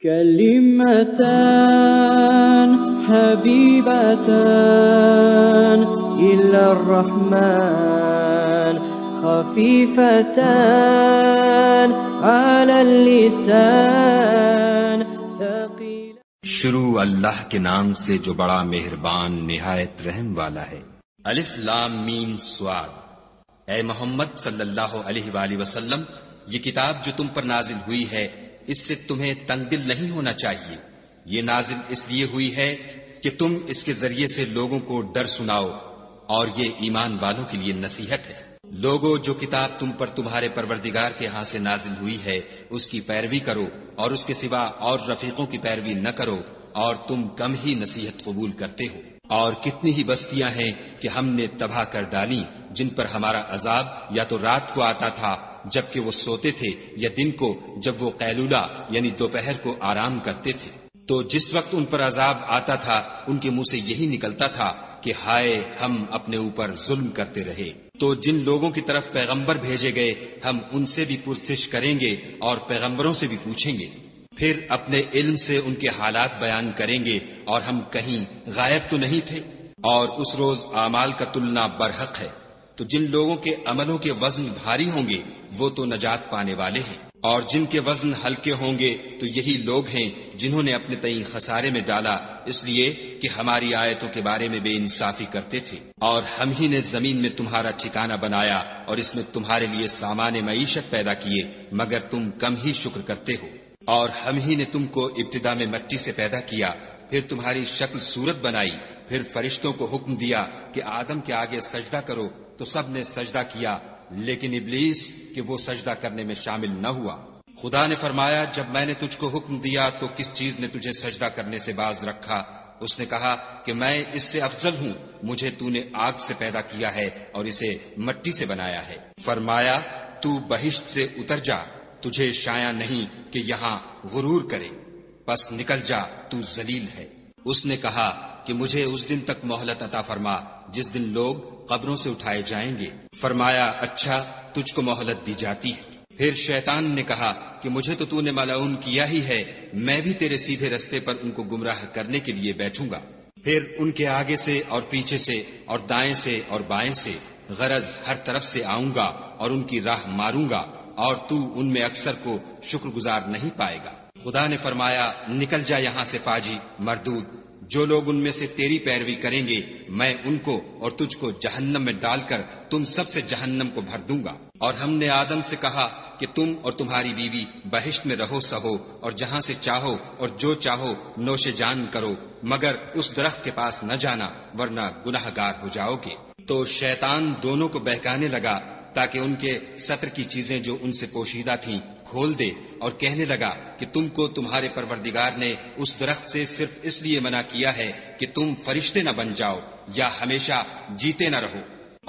كلمتان حبيبتان إلى الرحمن خفيفتان على اللسان ثقيل. شروع اللہ کے نام سے جو بڑا مہربان نہایت رحم والا ہے. الف لام میم صاد. اے محمد صلی اللہ علیہ وآلہ وسلم، یہ کتاب جو تم پر نازل ہوئی ہے اس سے تمہیں تنگ دل نہیں ہونا چاہیے. یہ نازل اس لیے ہوئی ہے کہ تم اس کے ذریعے سے لوگوں کو ڈر سناؤ، اور یہ ایمان والوں کے لیے نصیحت ہے. لوگو، جو کتاب تم پر تمہارے پروردگار کے ہاں سے نازل ہوئی ہے اس کی پیروی کرو، اور اس کے سوا اور رفیقوں کی پیروی نہ کرو، اور تم کم ہی نصیحت قبول کرتے ہو. اور کتنی ہی بستیاں ہیں کہ ہم نے تباہ کر ڈالی جن پر ہمارا عذاب یا تو رات کو آتا تھا جبکہ وہ سوتے تھے، یا دن کو جب وہ قیلولہ یعنی دوپہر کو آرام کرتے تھے. تو جس وقت ان پر عذاب آتا تھا ان کے منہ سے یہی نکلتا تھا کہ ہائے ہم اپنے اوپر ظلم کرتے رہے. تو جن لوگوں کی طرف پیغمبر بھیجے گئے ہم ان سے بھی پرسش کریں گے اور پیغمبروں سے بھی پوچھیں گے، پھر اپنے علم سے ان کے حالات بیان کریں گے، اور ہم کہیں غائب تو نہیں تھے. اور اس روز اعمال کا تلنا برحق ہے. تو جن لوگوں کے عملوں کے وزن بھاری ہوں گے وہ تو نجات پانے والے ہیں، اور جن کے وزن ہلکے ہوں گے تو یہی لوگ ہیں جنہوں نے اپنے تئیں خسارے میں ڈالا اس لیے کہ ہماری آیتوں کے بارے میں بے انصافی کرتے تھے. اور ہم ہی نے زمین میں تمہارا ٹھکانہ بنایا اور اس میں تمہارے لیے سامان معیشت پیدا کیے، مگر تم کم ہی شکر کرتے ہو. اور ہم ہی نے تم کو ابتدا میں مٹی سے پیدا کیا، پھر تمہاری شکل صورت بنائی، پھر فرشتوں کو حکم دیا کہ آدم کے آگے سجدہ کرو تو سب نے سجدہ کیا، لیکن ابلیس کہ وہ سجدہ کرنے میں شامل نہ ہوا. خدا نے فرمایا، جب میں نے تجھ کو حکم دیا تو کس چیز نے تجھے سجدہ کرنے سے باز رکھا؟ اس نے کہا کہ میں اس سے افضل ہوں، مجھے تو نے آگ سے پیدا کیا ہے اور اسے مٹی سے بنایا ہے. فرمایا، تو بہشت سے اتر جا، تجھے شایع نہیں کہ یہاں غرور کرے، پس نکل جا، تو ذلیل ہے. اس نے کہا کہ مجھے اس دن تک مہلت عطا فرما جس دن لوگ قبروں سے اٹھائے جائیں گے. فرمایا، اچھا، تجھ کو مہلت دی جاتی ہے. پھر شیطان نے کہا کہ مجھے تو نے ملعون کیا ہی ہے، میں بھی تیرے سیدھے رستے پر ان کو گمراہ کرنے کے لیے بیٹھوں گا. پھر ان کے آگے سے اور پیچھے سے اور دائیں سے اور بائیں سے، غرض ہر طرف سے آؤں گا اور ان کی راہ ماروں گا، اور تو ان میں اکثر کو شکر گزار نہیں پائے گا. خدا نے فرمایا، نکل جا یہاں سے پاجی مردود، جو لوگ ان میں سے تیری پیروی کریں گے میں ان کو اور تجھ کو جہنم میں ڈال کر تم سب سے جہنم کو بھر دوں گا. اور ہم نے آدم سے کہا کہ تم اور تمہاری بیوی بہشت میں رہو سہو، اور جہاں سے چاہو اور جو چاہو نوش جان کرو، مگر اس درخت کے پاس نہ جانا ورنہ گناہ گار ہو جاؤ گے. تو شیطان دونوں کو بہکانے لگا تاکہ ان کے ستر کی چیزیں جو ان سے پوشیدہ تھیں کھول دے، اور کہنے لگا کہ تم کو تمہارے پروردگار نے اس درخت سے صرف اس لیے منع کیا ہے کہ تم فرشتے نہ بن جاؤ یا ہمیشہ جیتے نہ رہو.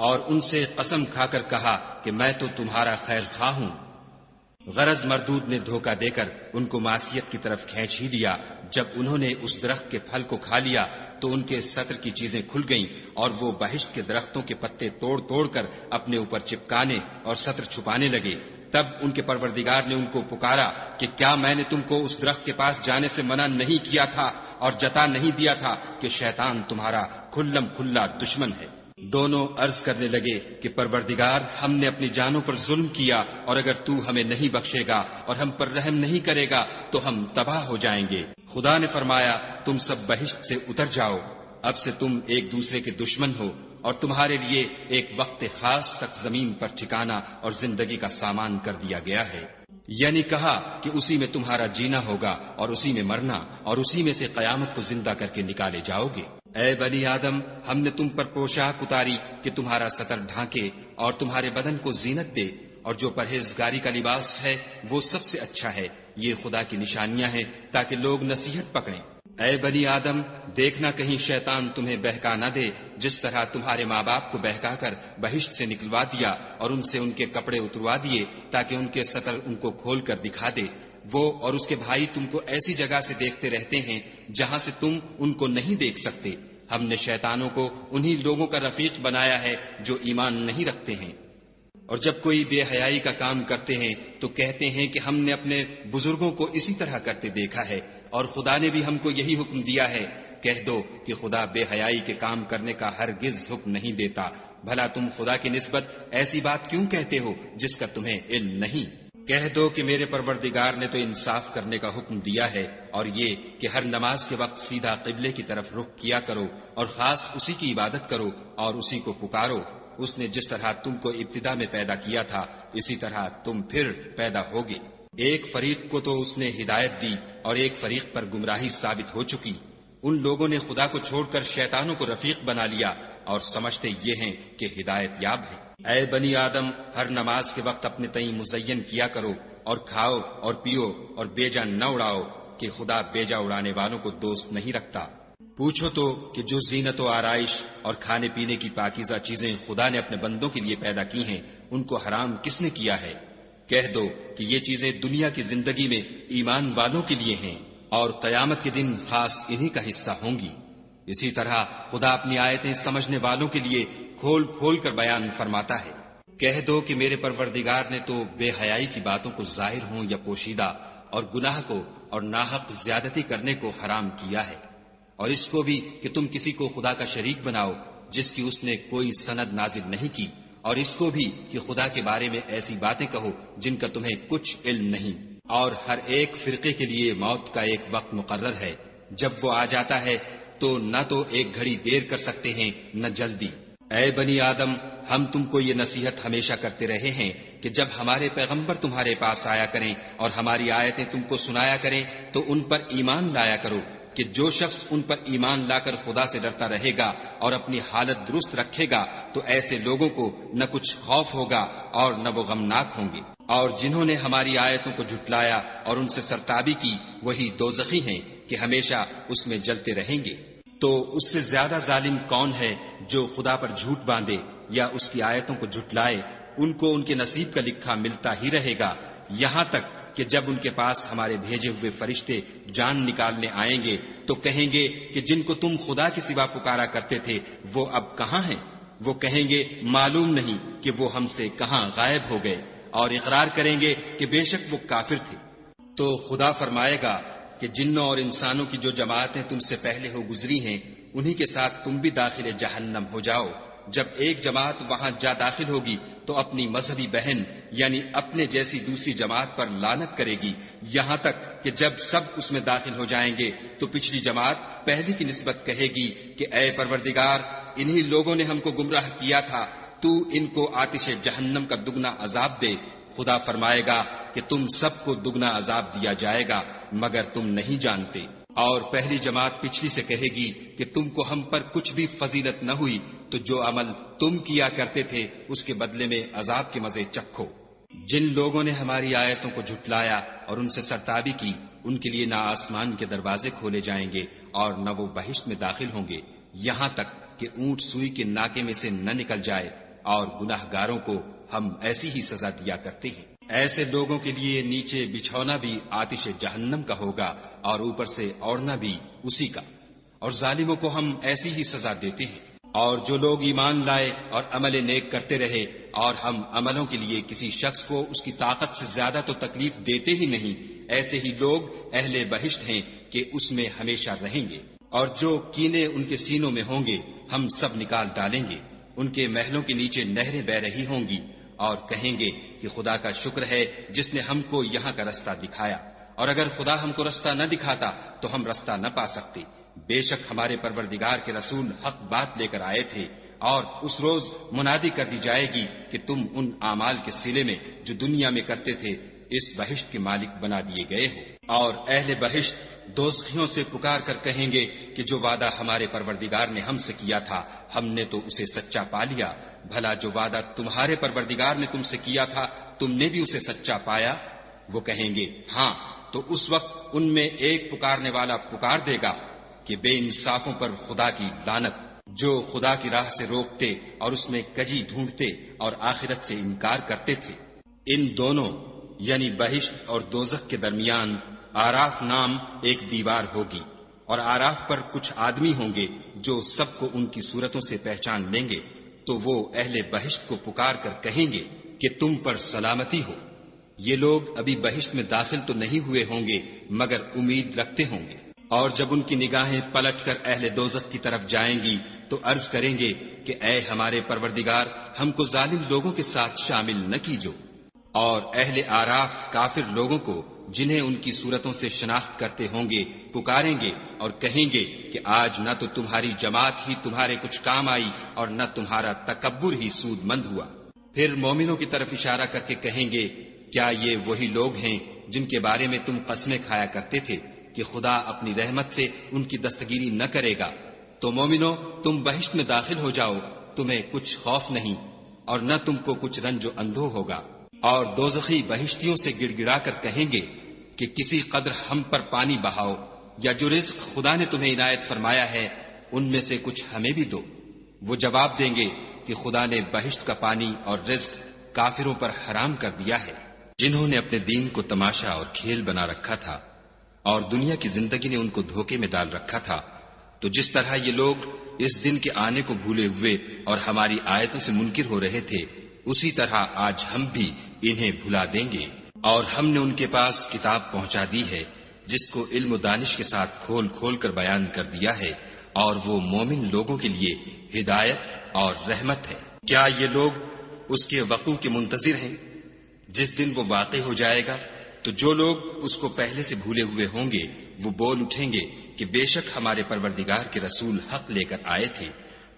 اور ان سے قسم کھا کر کہا کہ میں تو تمہارا خیر خواہ ہوں. غرض مردود نے دھوکہ دے کر ان کو معصیت کی طرف کھینچ ہی لیا. جب انہوں نے اس درخت کے پھل کو کھا لیا تو ان کے ستر کی چیزیں کھل گئیں، اور وہ بہشت کے درختوں کے پتے توڑ توڑ کر اپنے اوپر چپکانے اور ستر چھپانے لگے. تب ان کے پروردگار نے ان کو پکارا کہ کیا میں نے تم کو اس درخت کے پاس جانے سے منع نہیں کیا تھا اور جتا نہیں دیا تھا کہ شیطان تمہارا کھلم کھلا دشمن ہے؟ دونوں عرض کرنے لگے کہ پروردگار، ہم نے اپنی جانوں پر ظلم کیا، اور اگر تو ہمیں نہیں بخشے گا اور ہم پر رحم نہیں کرے گا تو ہم تباہ ہو جائیں گے. خدا نے فرمایا، تم سب بہشت سے اتر جاؤ، اب سے تم ایک دوسرے کے دشمن ہو، اور تمہارے لیے ایک وقت خاص تک زمین پر ٹھکانہ اور زندگی کا سامان کر دیا گیا ہے. یعنی کہا کہ اسی میں تمہارا جینا ہوگا اور اسی میں مرنا، اور اسی میں سے قیامت کو زندہ کر کے نکالے جاؤ گے. اے بنی آدم، ہم نے تم پر پوشاک اتاری کہ تمہارا ستر ڈھانکے اور تمہارے بدن کو زینت دے، اور جو پرہیزگاری کا لباس ہے وہ سب سے اچھا ہے. یہ خدا کی نشانیاں ہیں تاکہ لوگ نصیحت پکڑیں. اے بنی آدم، دیکھنا کہیں شیطان تمہیں بہکا نہ دے، جس طرح تمہارے ماں باپ کو بہکا کر بہشت سے نکلوا دیا اور ان سے ان کے کپڑے اتروا دیے تاکہ ان کے ستر ان کو کھول کر دکھا دے. وہ اور اس کے بھائی تم کو ایسی جگہ سے دیکھتے رہتے ہیں جہاں سے تم ان کو نہیں دیکھ سکتے. ہم نے شیطانوں کو انہی لوگوں کا رفیق بنایا ہے جو ایمان نہیں رکھتے ہیں. اور جب کوئی بے حیائی کا کام کرتے ہیں تو کہتے ہیں کہ ہم نے اپنے بزرگوں کو اسی طرح کرتے دیکھا ہے اور خدا نے بھی ہم کو یہی حکم دیا ہے۔ کہہ دو کہ خدا بے حیائی کے کام کرنے کا ہرگز حکم نہیں دیتا، بھلا تم خدا کی نسبت ایسی بات کیوں کہتے ہو جس کا تمہیں علم نہیں؟ کہہ دو کہ میرے پروردگار نے تو انصاف کرنے کا حکم دیا ہے، اور یہ کہ ہر نماز کے وقت سیدھا قبلے کی طرف رخ کیا کرو اور خاص اسی کی عبادت کرو اور اسی کو پکارو۔ اس نے جس طرح تم کو ابتدا میں پیدا کیا تھا اسی طرح تم پھر پیدا ہوگے۔ ایک فریق کو تو اس نے ہدایت دی اور ایک فریق پر گمراہی ثابت ہو چکی۔ ان لوگوں نے خدا کو چھوڑ کر شیطانوں کو رفیق بنا لیا اور سمجھتے یہ ہیں کہ ہدایت یاب ہے۔ اے بنی آدم، ہر نماز کے وقت اپنے تئیں مزین کیا کرو اور کھاؤ اور پیو اور بیجا نہ اڑاؤ کہ خدا بیجا اڑانے والوں کو دوست نہیں رکھتا۔ پوچھو تو کہ جو زینت و آرائش اور کھانے پینے کی پاکیزہ چیزیں خدا نے اپنے بندوں کے لیے پیدا کی ہیں ان کو حرام کس نے کیا ہے؟ کہہ دو کہ یہ چیزیں دنیا کی زندگی میں ایمان والوں کے لیے ہیں اور قیامت کے دن خاص انہی کا حصہ ہوں گی۔ اسی طرح خدا اپنی آیتیں سمجھنے والوں کے لیے کھول کھول کر بیان فرماتا ہے۔ کہہ دو کہ میرے پروردگار نے تو بے حیائی کی باتوں کو ظاہر ہوں یا پوشیدہ اور گناہ کو اور ناحق زیادتی کرنے کو حرام کیا ہے، اور اس کو بھی کہ تم کسی کو خدا کا شریک بناؤ جس کی اس نے کوئی سند نازل نہیں کی، اور اس کو بھی کہ خدا کے بارے میں ایسی باتیں کہو جن کا تمہیں کچھ علم نہیں۔ اور ہر ایک فرقے کے لیے موت کا ایک وقت مقرر ہے، جب وہ آ جاتا ہے تو نہ تو ایک گھڑی دیر کر سکتے ہیں نہ جلدی۔ اے بنی آدم، ہم تم کو یہ نصیحت ہمیشہ کرتے رہے ہیں کہ جب ہمارے پیغمبر تمہارے پاس آیا کریں اور ہماری آیتیں تم کو سنایا کریں تو ان پر ایمان لایا کرو، کہ جو شخص ان پر ایمان لا کر خدا سے ڈرتا رہے گا اور اپنی حالت درست رکھے گا تو ایسے لوگوں کو نہ کچھ خوف ہوگا اور نہ وہ غمناک ہوں گے۔ اور جنہوں نے ہماری آیتوں کو جھٹلایا اور ان سے سرتابی کی وہی دوزخی ہیں کہ ہمیشہ اس میں جلتے رہیں گے۔ تو اس سے زیادہ ظالم کون ہے جو خدا پر جھوٹ باندھے یا اس کی آیتوں کو جھٹلائے؟ ان کو ان کے نصیب کا لکھا ملتا ہی رہے گا، یہاں تک کہ جب ان کے پاس ہمارے بھیجے ہوئے فرشتے جان نکالنے آئیں گے تو کہیں گے کہ جن کو تم خدا کے سوا پکارا کرتے تھے وہ اب کہاں ہیں؟ وہ کہیں گے معلوم نہیں کہ وہ ہم سے کہاں غائب ہو گئے، اور اقرار کریں گے کہ بے شک وہ کافر تھے۔ تو خدا فرمائے گا کہ جنوں اور انسانوں کی جو جماعتیں تم سے پہلے ہو گزری ہیں انہی کے ساتھ تم بھی داخل جہنم ہو جاؤ۔ جب ایک جماعت وہاں جا داخل ہوگی تو اپنی مذہبی بہن یعنی اپنے جیسی دوسری جماعت پر لعنت کرے گی، یہاں تک کہ جب سب اس میں داخل ہو جائیں گے تو پچھلی جماعت پہلی کی نسبت کہے گی کہ اے پروردگار، انہی لوگوں نے ہم کو گمراہ کیا تھا، تو ان کو آتش جہنم کا دگنا عذاب دے۔ خدا فرمائے گا کہ تم سب کو دگنا عذاب دیا جائے گا مگر تم نہیں جانتے۔ اور پہلی جماعت پچھلی سے کہے گی کہ تم کو ہم پر کچھ بھی فضیلت نہ ہوئی، تو جو عمل تم کیا کرتے تھے اس کے بدلے میں عذاب کے مزے چکھو۔ جن لوگوں نے ہماری آیتوں کو جھٹلایا اور ان سے سرتابی کی ان کے لیے نہ آسمان کے دروازے کھولے جائیں گے اور نہ وہ بہشت میں داخل ہوں گے، یہاں تک کہ اونٹ سوئی کے ناکے میں سے نہ نکل جائے، اور گناہ گاروں کو ہم ایسی ہی سزا دیا کرتے ہیں۔ ایسے لوگوں کے لیے نیچے بچھونا بھی آتش جہنم کا ہوگا اور اوپر سے اوڑھنا بھی اسی کا، اور ظالموں کو ہم ایسی ہی سزا دیتے ہیں۔ اور جو لوگ ایمان لائے اور عمل نیک کرتے رہے اور ہم عملوں کے لیے کسی شخص کو اس کی طاقت سے زیادہ تو تکلیف دیتے ہی نہیں، ایسے ہی لوگ اہل بہشت ہیں کہ اس میں ہمیشہ رہیں گے۔ اور جو کینے ان کے سینوں میں ہوں گے ہم سب نکال ڈالیں گے، ان کے محلوں کے نیچے نہریں بہ رہی ہوں گی، اور کہیں گے کہ خدا کا شکر ہے جس نے ہم کو یہاں کا رستہ دکھایا، اور اگر خدا ہم کو رستہ نہ دکھاتا تو ہم رستہ نہ پا سکتے۔ بے شک ہمارے پروردگار کے رسول حق بات لے کر آئے تھے، اور اس روز منادی کر دی جائے گی کہ تم ان اعمال کے صلے میں جو دنیا میں کرتے تھے اس بہشت کے مالک بنا دیے گئے ہو۔ اور اہل بہشت دوزخیوں سے پکار کر کہیں گے کہ جو وعدہ ہمارے پروردگار نے ہم سے کیا تھا ہم نے تو اسے سچا پا لیا، بھلا جو وعدہ تمہارے پروردگار نے تم سے کیا تھا تم نے بھی اسے سچا پایا؟ وہ کہیں گے ہاں، تو اس وقت ان میں ایک پکارنے والا پکار دے گا کہ بے انصافوں پر خدا کی لعنت، جو خدا کی راہ سے روکتے اور اس میں کجی ڈھونڈتے اور آخرت سے انکار کرتے تھے۔ ان دونوں یعنی بہشت اور دوزخ کے درمیان آراف نام ایک دیوار ہوگی، اور آراف پر کچھ آدمی ہوں گے جو سب کو ان کی صورتوں سے پہچان لیں گے، تو وہ اہل بہشت کو پکار کر کہیں گے کہ تم پر سلامتی ہو۔ یہ لوگ ابھی بہشت میں داخل تو نہیں ہوئے ہوں گے مگر امید رکھتے ہوں گے، اور جب ان کی نگاہیں پلٹ کر اہل دوزخ کی طرف جائیں گی تو عرض کریں گے کہ اے ہمارے پروردگار، ہم کو ظالم لوگوں کے ساتھ شامل نہ کیجو۔ اور اہل آراف کافر لوگوں کو جنہیں ان کی صورتوں سے شناخت کرتے ہوں گے پکاریں گے اور کہیں گے کہ آج نہ تو تمہاری جماعت ہی تمہارے کچھ کام آئی اور نہ تمہارا تکبر ہی سود مند ہوا۔ پھر مومنوں کی طرف اشارہ کر کے کہیں گے کیا یہ وہی لوگ ہیں جن کے بارے میں تم قسمیں کھایا کرتے تھے کہ خدا اپنی رحمت سے ان کی دستگیری نہ کرے گا؟ تو مومنوں، تم بہشت میں داخل ہو جاؤ، تمہیں کچھ خوف نہیں اور نہ تم کو کچھ رنج و اندھو ہوگا۔ اور دوزخی بہشتیوں سے گڑ گڑا کر کہیں گے کہ کسی قدر ہم پر پانی بہاؤ، یا جو رزق خدا نے تمہیں عنایت فرمایا ہے ان میں سے کچھ ہمیں بھی دو۔ وہ جواب دیں گے کہ خدا نے بہشت کا پانی اور رزق کافروں پر حرام کر دیا ہے، جنہوں نے اپنے دین کو تماشا اور کھیل بنا رکھا تھا اور دنیا کی زندگی نے ان کو دھوکے میں ڈال رکھا تھا۔ تو جس طرح یہ لوگ اس دن کے آنے کو بھولے ہوئے اور ہماری آیتوں سے منکر ہو رہے تھے، اسی طرح آج ہم بھی انہیں بھلا دیں گے۔ اور ہم نے ان کے پاس کتاب پہنچا دی ہے جس کو علم و دانش کے ساتھ کھول کھول کر بیان کر دیا ہے، اور وہ مومن لوگوں کے لیے ہدایت اور رحمت ہے۔ کیا یہ لوگ اس کے وقوع کے منتظر ہیں؟ جس دن وہ واقع ہو جائے گا تو جو لوگ اس کو پہلے سے بھولے ہوئے ہوں گے وہ بول اٹھیں گے کہ بے شک ہمارے پروردگار کے رسول حق لے کر آئے تھے۔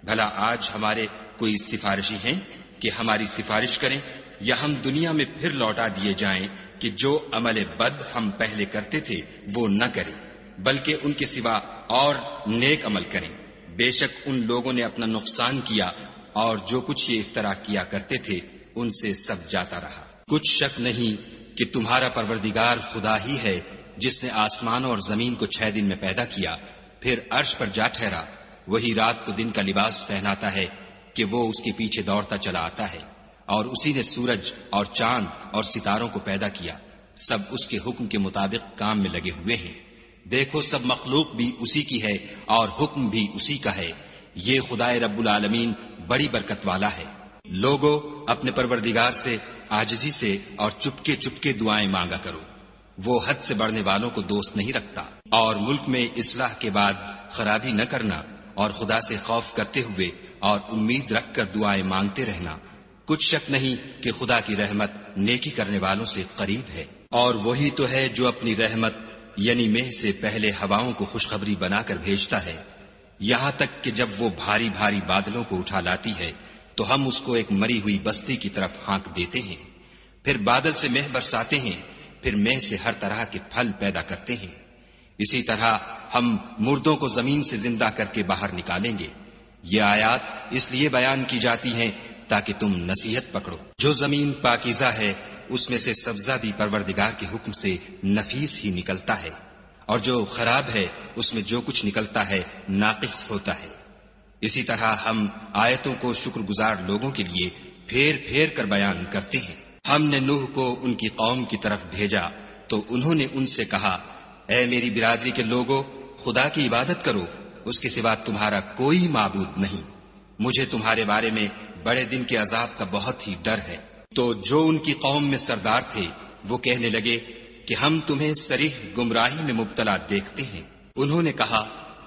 بھلا آج ہمارے کوئی سفارشی ہیں کہ ہماری سفارش کریں، یا ہم دنیا میں پھر لوٹا دیے جائیں کہ جو عمل بد ہم پہلے کرتے تھے وہ نہ کریں، بلکہ ان کے سوا اور نیک عمل کریں۔ بے شک ان لوگوں نے اپنا نقصان کیا اور جو کچھ یہ افترا کیا کرتے تھے ان سے سب جاتا رہا۔ کچھ شک نہیں کہ تمہارا پروردگار خدا ہی ہے جس نے آسمانوں اور زمین کو 6 دن میں پیدا کیا، پھر عرش پر جا ٹھہرا۔ وہی رات کو دن کا لباس پہناتا ہے کہ وہ اس کے پیچھے دوڑتا چلا آتا ہے، اور اسی نے سورج اور چاند اور ستاروں کو پیدا کیا، سب اس کے حکم کے مطابق کام میں لگے ہوئے ہیں۔ دیکھو سب مخلوق بھی اسی کی ہے اور حکم بھی اسی کا ہے۔ یہ خدائے رب العالمین بڑی برکت والا ہے۔ لوگو اپنے پروردگار سے عاجزی سے اور چپکے چپکے دعائیں مانگا کرو، وہ حد سے بڑھنے والوں کو دوست نہیں رکھتا۔ اور ملک میں اصلاح کے بعد خرابی نہ کرنا، اور خدا سے خوف کرتے ہوئے اور امید رکھ کر دعائیں مانگتے رہنا۔ کچھ شک نہیں کہ خدا کی رحمت نیکی کرنے والوں سے قریب ہے۔ اور وہی تو ہے جو اپنی رحمت یعنی مہ سے پہلے ہواؤں کو خوشخبری بنا کر بھیجتا ہے، یہاں تک کہ جب وہ بھاری بھاری بادلوں کو اٹھا لاتی ہے تو ہم اس کو ایک مری ہوئی بستی کی طرف ہانک دیتے ہیں، پھر بادل سے مہ برساتے ہیں، پھر مہ سے ہر طرح کے پھل پیدا کرتے ہیں۔ اسی طرح ہم مردوں کو زمین سے زندہ کر کے باہر نکالیں گے۔ یہ آیات اس لیے بیان کی جاتی ہیں تاکہ تم نصیحت پکڑو۔ جو زمین پاکیزہ ہے اس میں سے سبزہ بھی پروردگار کے حکم سے نفیس ہی نکلتا ہے، اور جو خراب ہے اس میں جو کچھ نکلتا ہے ناقص ہوتا ہے۔ اسی طرح ہم آیتوں کو شکر گزار لوگوں کے لیے پھیر پھیر کر بیان کرتے ہیں۔ ہم نے نوح کو ان کی قوم کی طرف بھیجا تو انہوں نے ان سے کہا، اے میری برادری کے لوگوں، خدا کی عبادت کرو، اس کے سوا تمہارا کوئی معبود نہیں، مجھے تمہارے بارے میں بڑے دن کے عذاب کا بہت ہی ڈر ہے۔ تو جو ان کی قوم میں سردار تھے وہ کہنے لگے کہ ہم تمہیں صریح گمراہی میں مبتلا دیکھتے ہیں۔ انہوں نے کہا،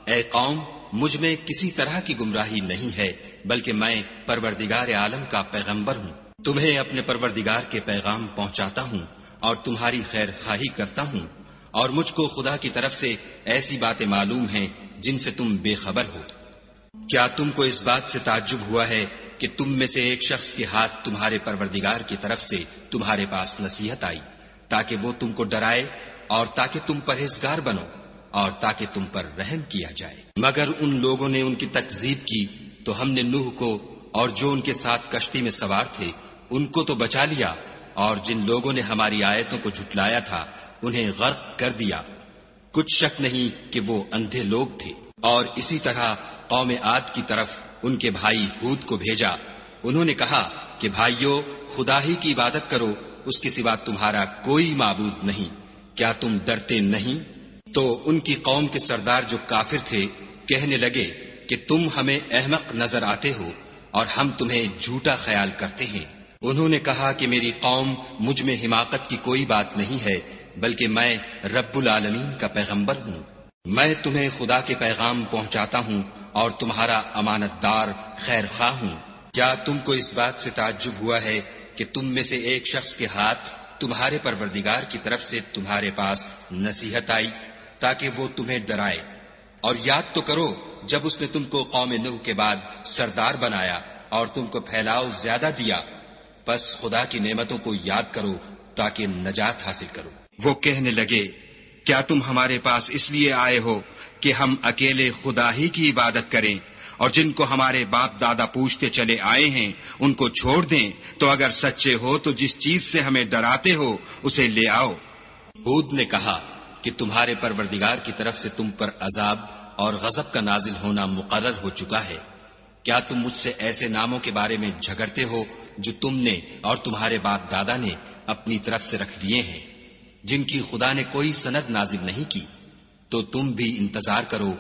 اے قوم، مجھ میں کسی طرح کی گمراہی نہیں ہے، بلکہ میں پروردگار عالم کا پیغمبر ہوں، تمہیں اپنے پروردگار کے پیغام پہنچاتا ہوں اور تمہاری خیر خواہی کرتا ہوں، اور مجھ کو خدا کی طرف سے ایسی باتیں معلوم ہیں جن سے تم بے خبر ہو۔ کیا تم کو اس بات سے تعجب ہوا ہے کہ تم میں سے ایک شخص کے ہاتھ تمہارے پروردگار کی طرف سے تمہارے پاس نصیحت آئی تاکہ وہ تم کو ڈرائے اور تاکہ تم پرہیزگار بنو اور تاکہ تم پر رحم کیا جائے؟ مگر ان لوگوں نے ان کی تکذیب کی تو ہم نے نوح کو اور جو ان کے ساتھ کشتی میں سوار تھے ان کو تو بچا لیا، اور جن لوگوں نے ہماری آیتوں کو جھٹلایا تھا انہیں غرق کر دیا۔ کچھ شک نہیں کہ وہ اندھے لوگ تھے۔ اور اسی طرح قوم عاد کی طرف ان کے بھائی ہود کو بھیجا۔ انہوں نے کہا کہ بھائیو، خدا ہی کی عبادت کرو، اس کے سوا تمہارا کوئی معبود نہیں، کیا تم ڈرتے نہیں؟ تو ان کی قوم کے سردار جو کافر تھے کہنے لگے کہ تم ہمیں احمق نظر آتے ہو اور ہم تمہیں جھوٹا خیال کرتے ہیں، انہوں نے کہا کہ میری قوم مجھ میں حماقت کی کوئی بات نہیں ہے، بلکہ میں رب العالمین کا پیغمبر ہوں۔ میں تمہیں خدا کے پیغام پہنچاتا ہوں اور تمہارا امانت دار خیر خواہ ہوں۔ کیا تم کو اس بات سے تعجب ہوا ہے کہ تم میں سے ایک شخص کے ہاتھ تمہارے پروردگار کی طرف سے تمہارے پاس نصیحت آئی تاکہ وہ تمہیں ڈرائے؟ اور یاد تو کرو جب اس نے تم کو قوم نوح کے بعد سردار بنایا اور تم کو پھیلاؤ زیادہ دیا، پس خدا کی نعمتوں کو یاد کرو تاکہ نجات حاصل کرو۔ وہ کہنے لگے، کیا تم ہمارے پاس اس لیے آئے ہو کہ ہم اکیلے خدا ہی کی عبادت کریں، اور جن کو ہمارے باپ دادا پوچھتے چلے آئے ہیں ان کو چھوڑ دیں؟ تو اگر سچے ہو تو جس چیز سے ہمیں ڈراتے ہو اسے لے آؤ۔ ہود نے کہا کہ تمہارے پروردگار کی طرف سے تم پر عذاب اور غضب کا نازل ہونا مقرر ہو چکا ہے۔ کیا تم مجھ سے ایسے ناموں کے بارے میں جھگڑتے ہو جو تم نے اور تمہارے باپ دادا نے اپنی طرف سے رکھ لیے ہیں، جن کی خدا نے کوئی سند نازل نہیں کی؟ تو تم بھی انتظار کرو،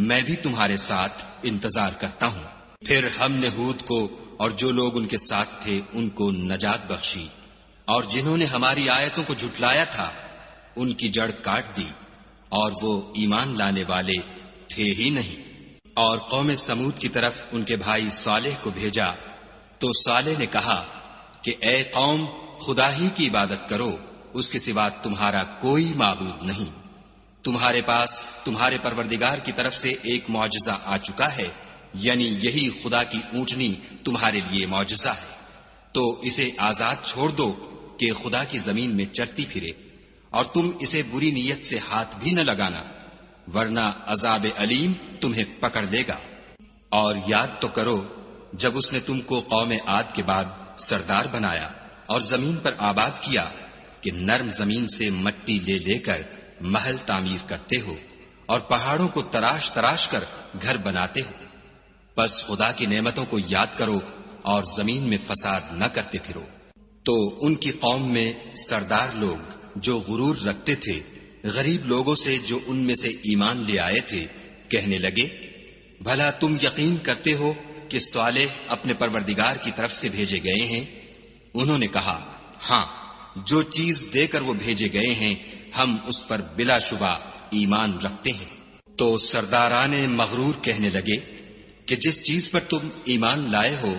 میں بھی تمہارے ساتھ انتظار کرتا ہوں۔ پھر ہم نے ہود کو اور جو لوگ ان کے ساتھ تھے ان کو نجات بخشی، اور جنہوں نے ہماری آیتوں کو جھٹلایا تھا ان کی جڑ کاٹ دی، اور وہ ایمان لانے والے تھے ہی نہیں۔ اور قوم سمود کی طرف ان کے بھائی صالح کو بھیجا تو صالح نے کہا کہ اے قوم، خدا ہی کی عبادت کرو، اس کے سوا تمہارا کوئی معبود نہیں۔ تمہارے پاس تمہارے پروردگار کی طرف سے ایک معجزہ آ چکا ہے، یعنی یہی خدا کی اونٹنی تمہارے لیے معجزہ ہے، تو اسے آزاد چھوڑ دو کہ خدا کی زمین میں چرتی پھرے، اور تم اسے بری نیت سے ہاتھ بھی نہ لگانا، ورنہ عذاب علیم تمہیں پکڑ لے گا۔ اور یاد تو کرو جب اس نے تم کو قوم عاد کے بعد سردار بنایا اور زمین پر آباد کیا کہ نرم زمین سے مٹی لے لے کر محل تعمیر کرتے ہو اور پہاڑوں کو تراش تراش کر گھر بناتے ہو۔ بس خدا کی نعمتوں کو یاد کرو اور زمین میں فساد نہ کرتے پھرو۔ تو ان کی قوم میں سردار لوگ جو غرور رکھتے تھے غریب لوگوں سے جو ان میں سے ایمان لے آئے تھے کہنے لگے، بھلا تم یقین کرتے ہو کہ صالح اپنے پروردگار کی طرف سے بھیجے گئے ہیں؟ انہوں نے کہا، ہاں، جو چیز دے کر وہ بھیجے گئے ہیں ہم اس پر بلا شبہ ایمان رکھتے ہیں۔ تو سرداران مغرور کہنے لگے کہ جس چیز پر تم ایمان لائے ہو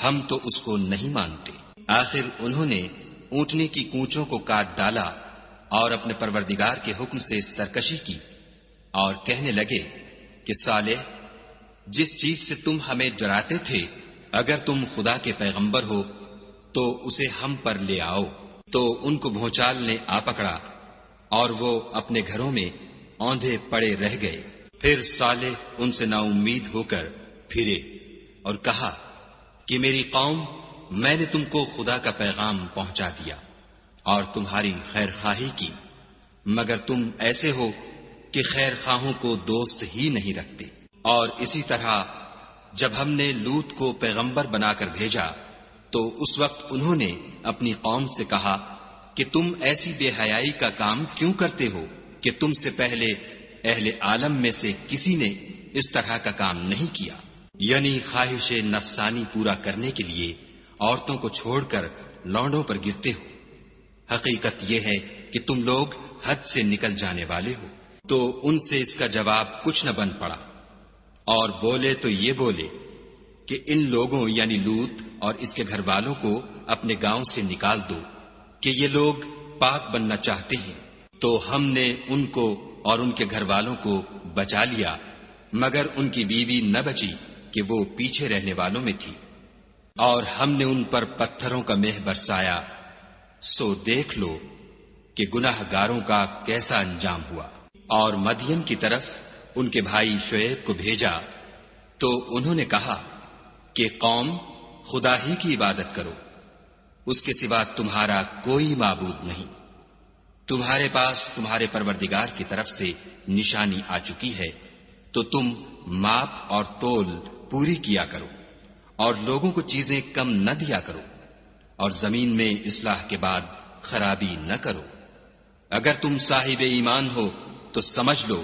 ہم تو اس کو نہیں مانتے۔ آخر انہوں نے اونٹنی کی کونچوں کو کاٹ ڈالا اور اپنے پروردگار کے حکم سے سرکشی کی، اور کہنے لگے کہ صالح، جس چیز سے تم ہمیں ڈراتے تھے اگر تم خدا کے پیغمبر ہو تو اسے ہم پر لے آؤ۔ تو ان کو بھونچال نے آ پکڑا اور وہ اپنے گھروں میں اوندھے پڑے رہ گئے۔ پھر صالح ان سے نا امید ہو کر پھرے اور کہا کہ میری قوم، میں نے تم کو خدا کا پیغام پہنچا دیا اور تمہاری خیر خواہی کی، مگر تم ایسے ہو کہ خیر خواہوں کو دوست ہی نہیں رکھتے۔ اور اسی طرح جب ہم نے لوط کو پیغمبر بنا کر بھیجا تو اس وقت انہوں نے اپنی قوم سے کہا کہ تم ایسی بے حیائی کا کام کیوں کرتے ہو کہ تم سے پہلے اہل عالم میں سے کسی نے اس طرح کا کام نہیں کیا، یعنی خواہش نفسانی پورا کرنے کے لیے عورتوں کو چھوڑ کر لونڈوں پر گرتے ہو۔ حقیقت یہ ہے کہ تم لوگ حد سے نکل جانے والے ہو۔ تو ان سے اس کا جواب کچھ نہ بن پڑا، اور بولے تو یہ بولے کہ ان لوگوں یعنی لوط اور اس کے گھر والوں کو اپنے گاؤں سے نکال دو کہ یہ لوگ پاک بننا چاہتے ہیں۔ تو ہم نے ان کو اور ان کے گھر والوں کو بچا لیا، مگر ان کی بیوی نہ بچی کہ وہ پیچھے رہنے والوں میں تھی، اور ہم نے ان پر پتھروں کا مہ برسایا۔ سو دیکھ لو کہ گناہ گاروں کا کیسا انجام ہوا۔ اور مدین کی طرف ان کے بھائی شعیب کو بھیجا تو انہوں نے کہا کہ قوم، خدا ہی کی عبادت کرو، اس کے سوا تمہارا کوئی معبود نہیں۔ تمہارے پاس تمہارے پروردگار کی طرف سے نشانی آ چکی ہے، تو تم ماپ اور تول پوری کیا کرو، اور لوگوں کو چیزیں کم نہ دیا کرو، اور زمین میں اصلاح کے بعد خرابی نہ کرو۔ اگر تم صاحب ایمان ہو تو سمجھ لو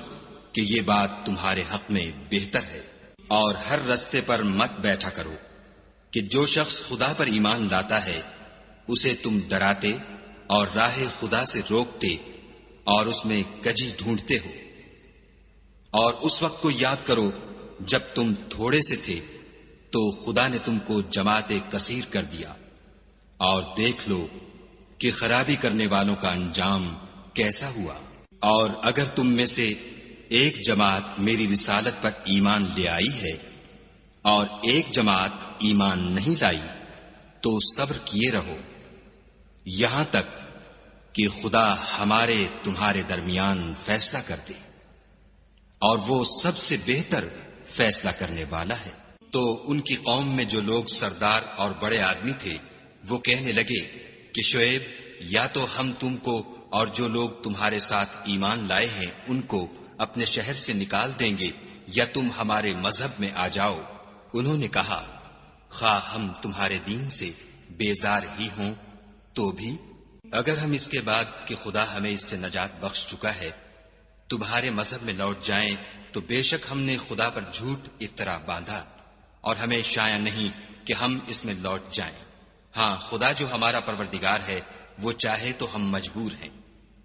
کہ یہ بات تمہارے حق میں بہتر ہے، اور ہر رستے پر مت بیٹھا کرو، کہ جو شخص خدا پر ایمان لاتا ہے اسے تم ڈراتے اور راہ خدا سے روکتے اور اس میں کجی ڈھونڈتے ہو، اور اس وقت کو یاد کرو جب تم تھوڑے سے تھے تو خدا نے تم کو جماعت کثیر کر دیا، اور دیکھ لو کہ خرابی کرنے والوں کا انجام کیسا ہوا۔ اور اگر تم میں سے ایک جماعت میری رسالت پر ایمان لے آئی ہے اور ایک جماعت ایمان نہیں لائی تو صبر کیے رہو یہاں تک کہ خدا ہمارے تمہارے درمیان فیصلہ کر دے، اور وہ سب سے بہتر فیصلہ کرنے والا ہے۔ تو ان کی قوم میں جو لوگ سردار اور بڑے آدمی تھے وہ کہنے لگے کہ شعیب، یا تو ہم تم کو اور جو لوگ تمہارے ساتھ ایمان لائے ہیں ان کو اپنے شہر سے نکال دیں گے، یا تم ہمارے مذہب میں آ جاؤ۔ انہوں نے کہا، خواہ ہم تمہارے دین سے بیزار ہی ہوں تو بھی اگر ہم اس کے بعد کہ خدا ہمیں اس سے نجات بخش چکا ہے تمہارے مذہب میں لوٹ جائیں تو بے شک ہم نے خدا پر جھوٹ افطرا باندھا، اور ہمیں شایع نہیں کہ ہم اس میں لوٹ جائیں۔ ہاں، خدا جو ہمارا پروردگار ہے وہ چاہے تو ہم مجبور ہیں،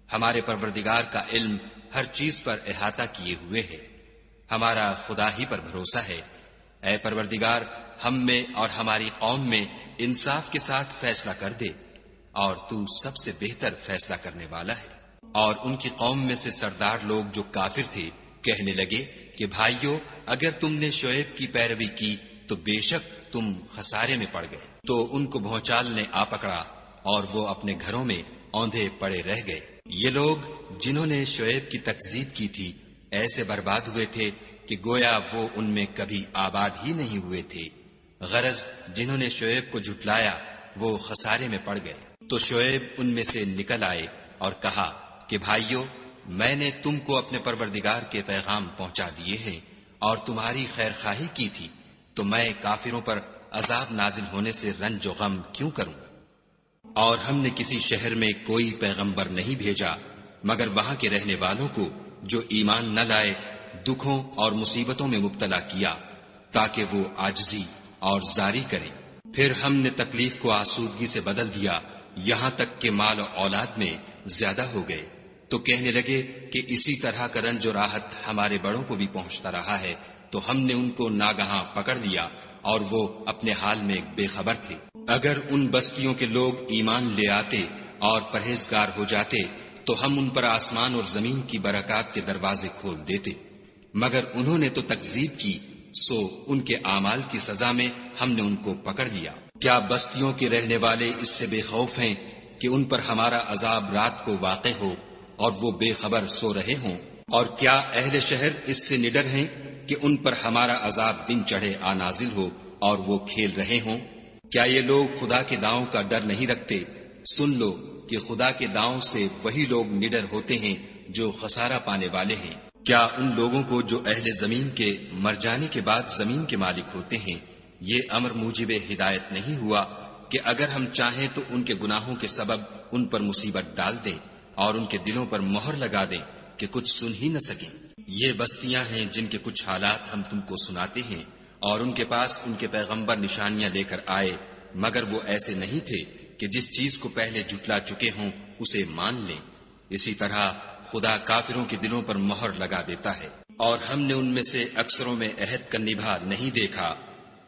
ہمارے پروردگار کا علم ہر چیز پر احاطہ کیے ہوئے ہے، ہمارا خدا ہی پر بھروسہ ہے۔ اے پروردگار، ہم میں اور ہماری قوم میں انصاف کے ساتھ فیصلہ کر دے، اور تو سب سے بہتر فیصلہ کرنے والا ہے۔ اور ان کی قوم میں سے سردار لوگ جو کافر تھے کہنے لگے کہ بھائیو، اگر تم نے شعیب کی پیروی کی تو بے شک تم خسارے میں پڑ گئے۔ تو ان کو بھونچال نے آ پکڑا اور وہ اپنے گھروں میں اوندھے پڑے رہ گئے۔ یہ لوگ جنہوں نے شعیب کی تکذیب کی تھی ایسے برباد ہوئے تھے کہ گویا وہ ان میں کبھی آباد ہی نہیں ہوئے تھے۔ غرض جنہوں نے شعیب کو جھٹلایا وہ خسارے میں پڑ گئے۔ تو شعیب ان میں سے نکل آئے اور کہا کہ بھائیو، میں نے تم کو اپنے پروردگار کے پیغام پہنچا دیے ہیں اور تمہاری خیر خواہی کی تھی، تو میں کافروں پر عذاب نازل ہونے سے رنج و غم کیوں کروں؟ اور ہم نے کسی شہر میں کوئی پیغمبر نہیں بھیجا مگر وہاں کے رہنے والوں کو جو ایمان نہ لائے دکھوں اور مصیبتوں میں مبتلا کیا تاکہ وہ عاجزی اور زاری کریں۔ پھر ہم نے تکلیف کو آسودگی سے بدل دیا یہاں تک کہ مال و اولاد میں زیادہ ہو گئے، تو کہنے لگے کہ اسی طرح کا رنج و راحت ہمارے بڑوں کو بھی پہنچتا رہا ہے، تو ہم نے ان کو ناگہاں پکڑ لیا اور وہ اپنے حال میں بے خبر تھے۔ اگر ان بستیوں کے لوگ ایمان لے آتے اور پرہیزگار ہو جاتے تو ہم ان پر آسمان اور زمین کی برکات کے دروازے کھول دیتے، مگر انہوں نے تو تکذیب کی، سو ان کے اعمال کی سزا میں ہم نے ان کو پکڑ لیا۔ کیا بستیوں کے رہنے والے اس سے بے خوف ہیں کہ ان پر ہمارا عذاب رات کو واقع ہو اور وہ بے خبر سو رہے ہوں؟ اور کیا اہل شہر اس سے نڈر ہیں کہ ان پر ہمارا عذاب دن چڑھے آ نازل ہو اور وہ کھیل رہے ہوں؟ کیا یہ لوگ خدا کے داؤں کا ڈر نہیں رکھتے؟ سن لو کہ خدا کے داؤں سے وہی لوگ نڈر ہوتے ہیں جو خسارہ پانے والے ہیں۔ کیا ان لوگوں کو جو اہل زمین کے مر جانے کے بعد زمین کے مالک ہوتے ہیں یہ امر موجب ہدایت نہیں ہوا کہ اگر ہم چاہیں تو ان کے گناہوں کے سبب ان پر مصیبت ڈال دیں اور ان کے دلوں پر مہر لگا دیں کہ کچھ سن ہی نہ سکیں؟ یہ بستیاں ہیں جن کے کچھ حالات ہم تم کو سناتے ہیں، اور ان کے پاس ان کے پیغمبر نشانیاں لے کر آئے مگر وہ ایسے نہیں تھے کہ جس چیز کو پہلے جھٹلا چکے ہوں اسے مان لیں۔ اسی طرح خدا کافروں کے دلوں پر مہر لگا دیتا ہے۔ اور ہم نے ان میں سے اکثروں میں عہد کا نبھا نہیں دیکھا،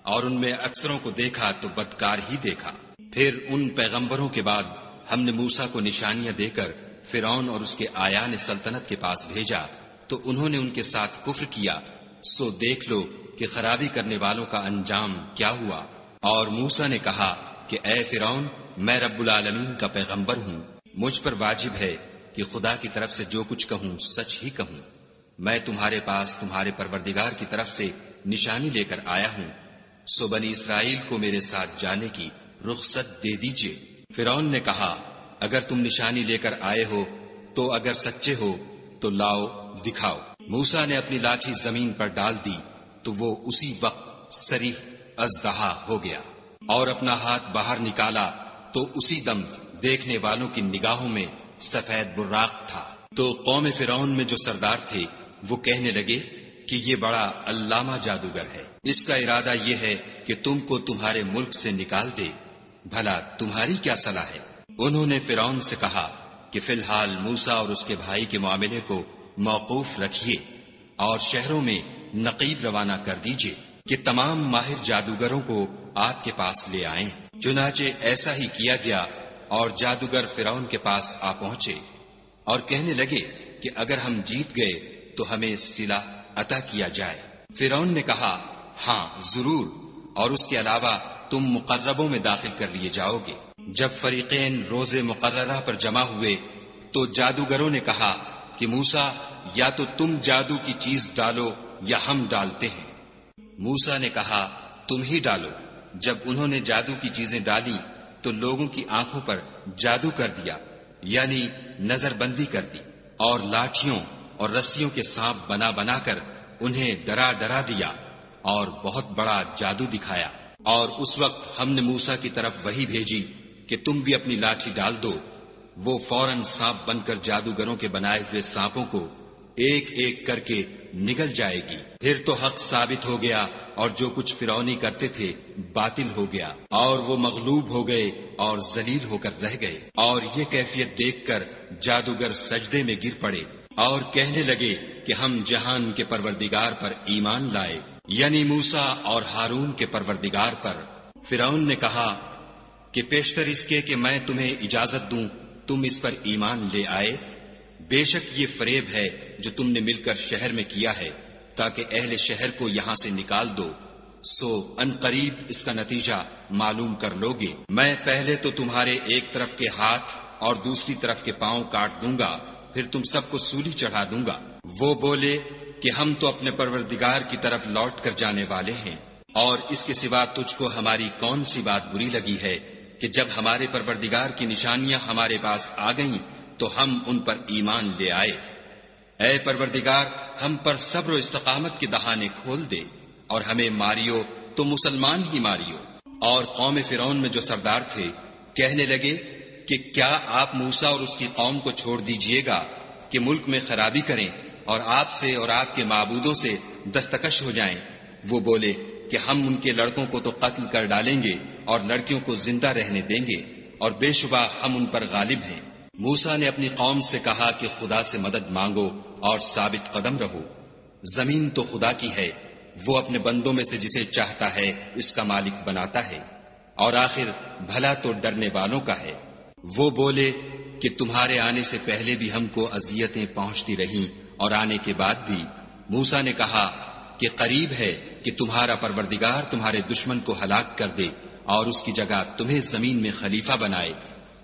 اور ان میں اکثروں کو دیکھا تو بدکار ہی دیکھا۔ پھر ان پیغمبروں کے بعد ہم نے موسیٰ کو نشانیاں دے کر فرعون اور اس کے آیان سلطنت کے پاس بھیجا، تو انہوں نے ان کے ساتھ کفر کیا، سو دیکھ لو کہ خرابی کرنے والوں کا انجام کیا ہوا۔ اور موسیٰ نے کہا کہ اے فرعون، میں رب العالمین کا پیغمبر ہوں، مجھ پر واجب ہے کہ خدا کی طرف سے جو کچھ کہوں سچ ہی کہوں۔ میں تمہارے پاس تمہارے پروردگار کی طرف سے نشانی لے کر آیا ہوں، سو بنی اسرائیل کو میرے ساتھ جانے کی رخصت دے دیجیے۔ فرعون نے کہا اگر تم نشانی لے کر آئے ہو تو اگر سچے ہو تو لاؤ دکھاؤ۔ موسیٰ نے اپنی لاٹھی زمین پر ڈال دی تو وہ اسی وقت صریح اژدہا ہو گیا، اور اپنا ہاتھ باہر نکالا تو اسی دم دیکھنے والوں کی نگاہوں میں سفید براق تھا۔ تو قوم فرعون میں جو سردار تھے وہ کہنے لگے کہ یہ بڑا علامہ جادوگر ہے، اس کا ارادہ یہ ہے کہ تم کو تمہارے ملک سے نکال دے، بھلا تمہاری کیا صلاح ہے؟ انہوں نے فرعون سے کہا کہ فی الحال موسیٰ اور اس کے بھائی کے معاملے کو موقوف رکھیے اور شہروں میں نقیب روانہ کر دیجیے کہ تمام ماہر جادوگروں کو آپ کے پاس لے آئیں۔ چنانچہ ایسا ہی کیا گیا اور جادوگر فرعون کے پاس آ پہنچے اور کہنے لگے کہ اگر ہم جیت گئے تو ہمیں صلہ عطا کیا جائے۔ فرعون نے کہا ہاں ضرور، اور اس کے علاوہ تم مقربوں میں داخل کر لیے جاؤ گے۔ جب فریقین روز مقررہ پر جمع ہوئے تو جادوگروں نے کہا کہ موسیٰ یا تو تم جادو کی چیز ڈالو یا ہم ڈالتے ہیں۔ موسیٰ نے کہا تم ہی ڈالو۔ جب انہوں نے جادو کی چیزیں ڈالی تو لوگوں کی آنکھوں پر جادو کر دیا، یعنی نظر بندی کر دی، اور لاٹھیوں اور رسیوں کے سانپ بنا بنا کر انہیں ڈرا ڈرا دیا اور بہت بڑا جادو دکھایا۔ اور اس وقت ہم نے موسیٰ کی طرف وحی بھیجی کہ تم بھی اپنی لاٹھی ڈال دو۔ وہ فوراً سانپ بن کر جادوگروں کے بنائے ہوئے سانپوں کو ایک ایک کر کے نگل جائے گی۔ پھر تو حق ثابت ہو گیا اور جو کچھ فرعونی کرتے تھے باطل ہو گیا، اور وہ مغلوب ہو گئے اور ذلیل ہو کر رہ گئے۔ اور یہ کیفیت دیکھ کر جادوگر سجدے میں گر پڑے اور کہنے لگے کہ ہم جہان کے پروردگار پر ایمان لائے، یعنی موسیٰ اور ہارون کے پروردگار پر۔ فرعون نے کہا کہ پیشتر اس کے کہ میں تمہیں اجازت دوں تم اس پر ایمان لے آئے، بے شک یہ فریب ہے جو تم نے مل کر شہر میں کیا ہے تاکہ اہل شہر کو یہاں سے نکال دو، سو ان قریب اس کا نتیجہ معلوم کر لوگے۔ میں پہلے تو تمہارے ایک طرف کے ہاتھ اور دوسری طرف کے پاؤں کاٹ دوں گا، پھر تم سب کو سولی چڑھا دوں گا۔ وہ بولے کہ ہم تو اپنے پروردگار کی طرف لوٹ کر جانے والے ہیں، اور اس کے سوا تجھ کو ہماری کون سی بات بری لگی ہے کہ جب ہمارے پروردگار کی نشانیاں ہمارے پاس آ گئیں تو ہم ان پر ایمان لے آئے۔ اے پروردگار، ہم پر صبر و استقامت کے دہانے کھول دے اور ہمیں ماریو تو مسلمان ہی ماریو۔ اور قوم فرعون میں جو سردار تھے کہنے لگے کہ کیا آپ موسیٰ اور اس کی قوم کو چھوڑ دیجئے گا کہ ملک میں خرابی کریں اور آپ سے اور آپ کے معبودوں سے دستکش ہو جائیں؟ وہ بولے کہ ہم ان کے لڑکوں کو تو قتل کر ڈالیں گے اور لڑکیوں کو زندہ رہنے دیں گے، اور بے شبہ ہم ان پر غالب ہیں۔ موسیٰ نے اپنی قوم سے کہا کہ خدا سے مدد مانگو اور ثابت قدم رہو۔ زمین تو خدا کی ہے، وہ اپنے بندوں میں سے جسے چاہتا ہے اس کا مالک بناتا ہے، اور آخر بھلا تو ڈرنے والوں کا ہے۔ وہ بولے کہ تمہارے آنے سے پہلے بھی ہم کو اذیتیں پہنچتی رہیں اور آنے کے بعد بھی۔ موسیٰ نے کہا کہ قریب ہے کہ تمہارا پروردگار تمہارے دشمن کو ہلاک کر دے اور اس کی جگہ تمہیں زمین میں خلیفہ بنائے،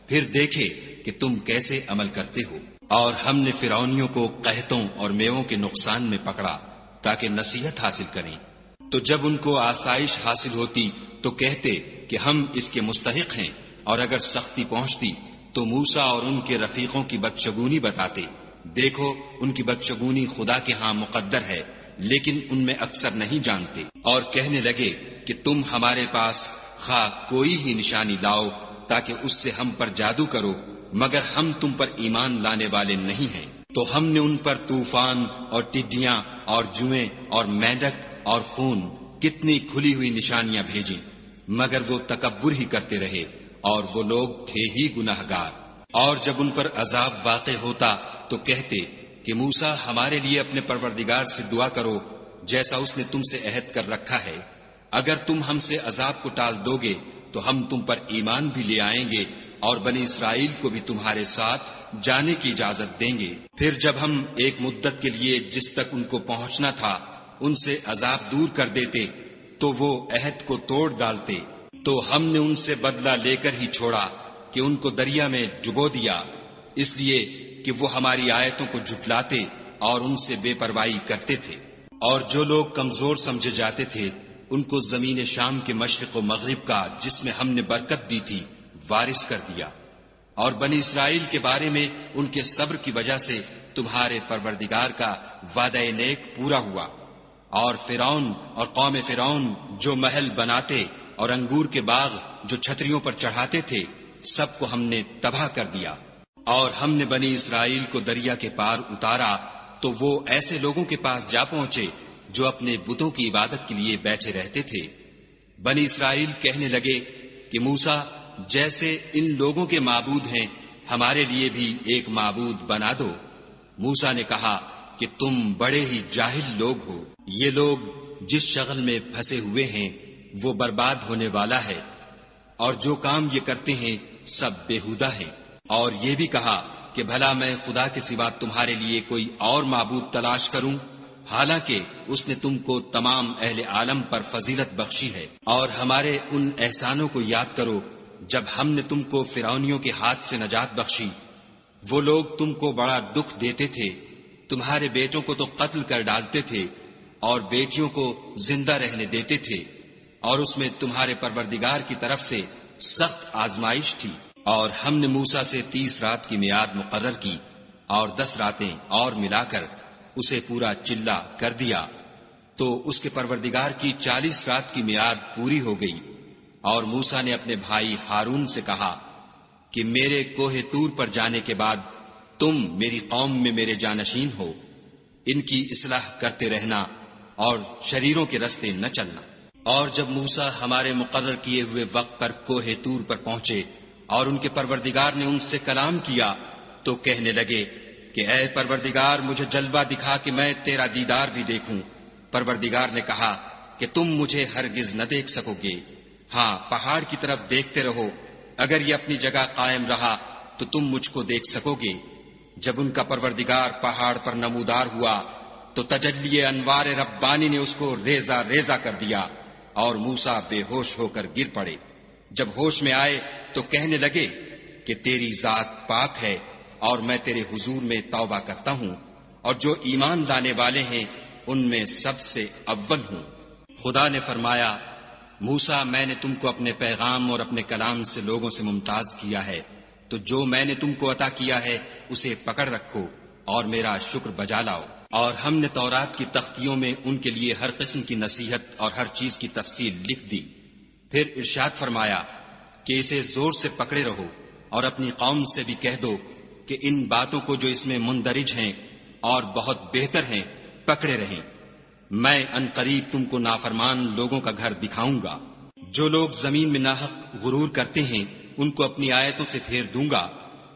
پھر دیکھے کہ تم کیسے عمل کرتے ہو۔ اور ہم نے فرعونیوں کو قحطوں اور میووں کے نقصان میں پکڑا تاکہ نصیحت حاصل کریں، تو جب ان کو آسائش حاصل ہوتی تو کہتے کہ ہم اس کے مستحق ہیں، اور اگر سختی پہنچتی تو موسیٰ اور ان کے رفیقوں کی بدشگونی بتاتے۔ دیکھو ان کی بدشگونی خدا کے ہاں مقدر ہے، لیکن ان میں اکثر نہیں جانتے۔ اور کہنے لگے کہ تم ہمارے پاس خواہ کوئی ہی نشانی لاؤ تاکہ اس سے ہم پر جادو کرو، مگر ہم تم پر ایمان لانے والے نہیں ہیں۔ تو ہم نے ان پر طوفان اور ٹڈیاں اور جوئیں اور مینڈک اور خون کتنی کھلی ہوئی نشانیاں بھیجیں، مگر وہ تکبر ہی کرتے رہے، اور وہ لوگ تھے ہی گناہگار۔ اور جب ان پر عذاب واقع ہوتا تو کہتے کہ موسیٰ ہمارے لیے اپنے پروردگار سے دعا کرو جیسا اس نے تم سے عہد کر رکھا ہے، اگر تم ہم سے عذاب کو ٹال دو گے تو ہم تم پر ایمان بھی لے آئیں گے اور بنی اسرائیل کو بھی تمہارے ساتھ جانے کی اجازت دیں گے۔ پھر جب ہم ایک مدت کے لیے جس تک ان کو پہنچنا تھا ان سے عذاب دور کر دیتے تو وہ عہد کو توڑ ڈالتے، تو ہم نے ان سے بدلہ لے کر ہی چھوڑا کہ ان کو دریا میں ڈبو دیا، اس لیے کہ وہ ہماری آیتوں کو جھٹلاتے اور ان سے بے پرواہی کرتے تھے۔ اور جو لوگ کمزور سمجھے جاتے تھے ان کو زمین شام کے مشرق و مغرب کا جس میں ہم نے برکت دی تھی وارث کر دیا۔ اور بنی اسرائیل کے بارے میں ان کے صبر کی وجہ سے تمہارے پروردگار کا وعدہ نیک پورا ہوا۔ اور فرعون اور قوم فرعون جو محل بناتے اور انگور کے باغ جو چھتریوں پر چڑھاتے تھے سب کو ہم نے تباہ کر دیا۔ اور ہم نے بنی اسرائیل کو دریا کے پار اتارا تو وہ ایسے لوگوں کے پاس جا پہنچے جو اپنے بتوں کی عبادت کے لیے بیٹھے رہتے تھے۔ بنی اسرائیل کہنے لگے کہ موسیٰ، جیسے ان لوگوں کے معبود ہیں ہمارے لیے بھی ایک معبود بنا دو۔ موسیٰ نے کہا کہ تم بڑے ہی جاہل لوگ ہو، یہ لوگ جس شغل میں پھنسے ہوئے ہیں وہ برباد ہونے والا ہے، اور جو کام یہ کرتے ہیں سب بیہودہ ہیں۔ اور یہ بھی کہا کہ بھلا میں خدا کے سوا تمہارے لیے کوئی اور معبود تلاش کروں، حالانکہ اس نے تم کو تمام اہل عالم پر فضیلت بخشی ہے۔ اور ہمارے ان احسانوں کو یاد کرو جب ہم نے تم کو فرعونیوں کے ہاتھ سے نجات بخشی۔ وہ لوگ تم کو بڑا دکھ دیتے تھے، تمہارے بیٹوں کو تو قتل کر ڈالتے تھے اور بیٹیوں کو زندہ رہنے دیتے تھے، اور اس میں تمہارے پروردگار کی طرف سے سخت آزمائش تھی۔ اور ہم نے موسیٰ سے 30 رات کی میعاد مقرر کی اور 10 راتیں اور ملا کر اسے پورا چلا کر دیا، تو اس کے پروردگار کی 40 رات کی میعاد پوری ہو گئی۔ اور موسیٰ نے اپنے بھائی ہارون سے کہا کہ میرے کوہ طور پر جانے کے بعد تم میری قوم میں میرے جانشین ہو، ان کی اصلاح کرتے رہنا اور شریروں کے رستے نہ چلنا۔ اور جب موسیٰ ہمارے مقرر کیے ہوئے وقت پر کوہ طور پر پہنچے اور ان کے پروردگار نے ان سے کلام کیا تو کہنے لگے کہ اے پروردگار، مجھے جلوہ دکھا کہ میں تیرا دیدار بھی دیکھوں۔ پروردگار نے کہا کہ تم مجھے ہرگز نہ دیکھ سکو گے، ہاں پہاڑ کی طرف دیکھتے رہو، اگر یہ اپنی جگہ قائم رہا تو تم مجھ کو دیکھ سکو گے۔ جب ان کا پروردگار پہاڑ پر نمودار ہوا تو تجلی انوار ربانی نے اس کو ریزہ ریزہ کر دیا اور موسیٰ بے ہوش ہو کر گر پڑے۔ جب ہوش میں آئے تو کہنے لگے کہ تیری ذات پاک ہے اور میں تیرے حضور میں توبہ کرتا ہوں، اور جو ایمان لانے والے ہیں ان میں سب سے اول ہوں۔ خدا نے فرمایا، موسیٰ، میں نے تم کو اپنے پیغام اور اپنے کلام سے لوگوں سے ممتاز کیا ہے، تو جو میں نے تم کو عطا کیا ہے اسے پکڑ رکھو اور میرا شکر بجا لاؤ۔ اور ہم نے تورات کی تختیوں میں ان کے لیے ہر قسم کی نصیحت اور ہر چیز کی تفصیل لکھ دی۔ پھر ارشاد فرمایا کہ اسے زور سے پکڑے رہو اور اپنی قوم سے بھی کہہ دو کہ ان باتوں کو جو اس میں مندرج ہیں اور بہت بہتر ہیں پکڑے رہیں۔ میں ان قریب تم کو نافرمان لوگوں کا گھر دکھاؤں گا۔ جو لوگ زمین میں ناحق غرور کرتے ہیں ان کو اپنی آیتوں سے پھیر دوں گا۔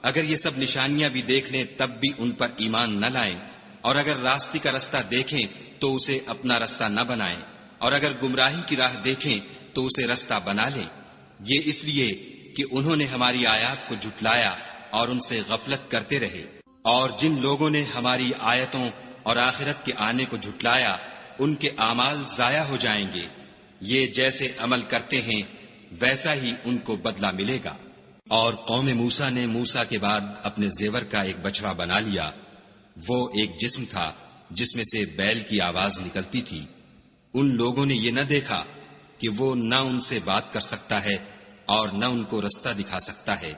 اگر یہ سب نشانیاں بھی دیکھ لیں تب بھی ان پر ایمان نہ لائیں، اور اگر راستے کا رستہ دیکھیں تو اسے اپنا رستہ نہ بنائیں، اور اگر گمراہی کی راہ دیکھیں تو اسے رستہ بنا لیں۔ یہ اس لیے کہ انہوں نے ہماری آیات کو جھٹلایا اور ان سے غفلت کرتے رہے۔ اور جن لوگوں نے ہماری آیتوں اور آخرت کے آنے کو جھٹلایا ان کے اعمال ضائع ہو جائیں گے۔ یہ جیسے عمل کرتے ہیں ویسا ہی ان کو بدلہ ملے گا۔ اور قوم موسیٰ نے موسیٰ کے بعد اپنے زیور کا ایک بچڑا بنا لیا۔ وہ ایک جسم تھا جس میں سے بیل کی آواز نکلتی تھی۔ ان لوگوں نے یہ نہ دیکھا کہ وہ نہ ان سے بات کر سکتا ہے اور نہ ان کو رستہ دکھا سکتا ہے،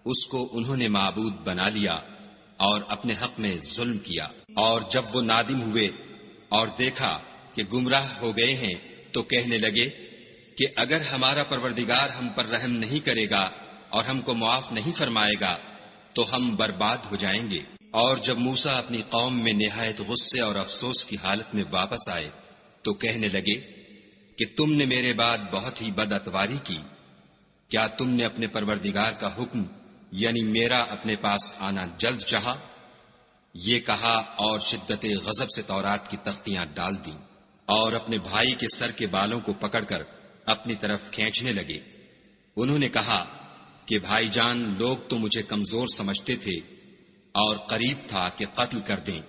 اس کو انہوں نے معبود بنا لیا اور اپنے حق میں ظلم کیا۔ اور جب وہ نادم ہوئے اور دیکھا کہ گمراہ ہو گئے ہیں تو کہنے لگے کہ اگر ہمارا پروردگار ہم پر رحم نہیں کرے گا اور ہم کو معاف نہیں فرمائے گا تو ہم برباد ہو جائیں گے۔ اور جب موسیٰ اپنی قوم میں نہایت غصے اور افسوس کی حالت میں واپس آئے تو کہنے لگے کہ تم نے میرے بعد بہت ہی بد اتواری کی۔ کیا تم نے اپنے پروردگار کا حکم یعنی میرا اپنے پاس آنا جلد چاہا؟ یہ کہا اور شدت غضب سے تورات کی تختیاں ڈال دیں اور اپنے بھائی کے سر کے بالوں کو پکڑ کر اپنی طرف کھینچنے لگے۔ انہوں نے کہا کہ بھائی جان، لوگ تو مجھے کمزور سمجھتے تھے اور قریب تھا کہ قتل کر دیں،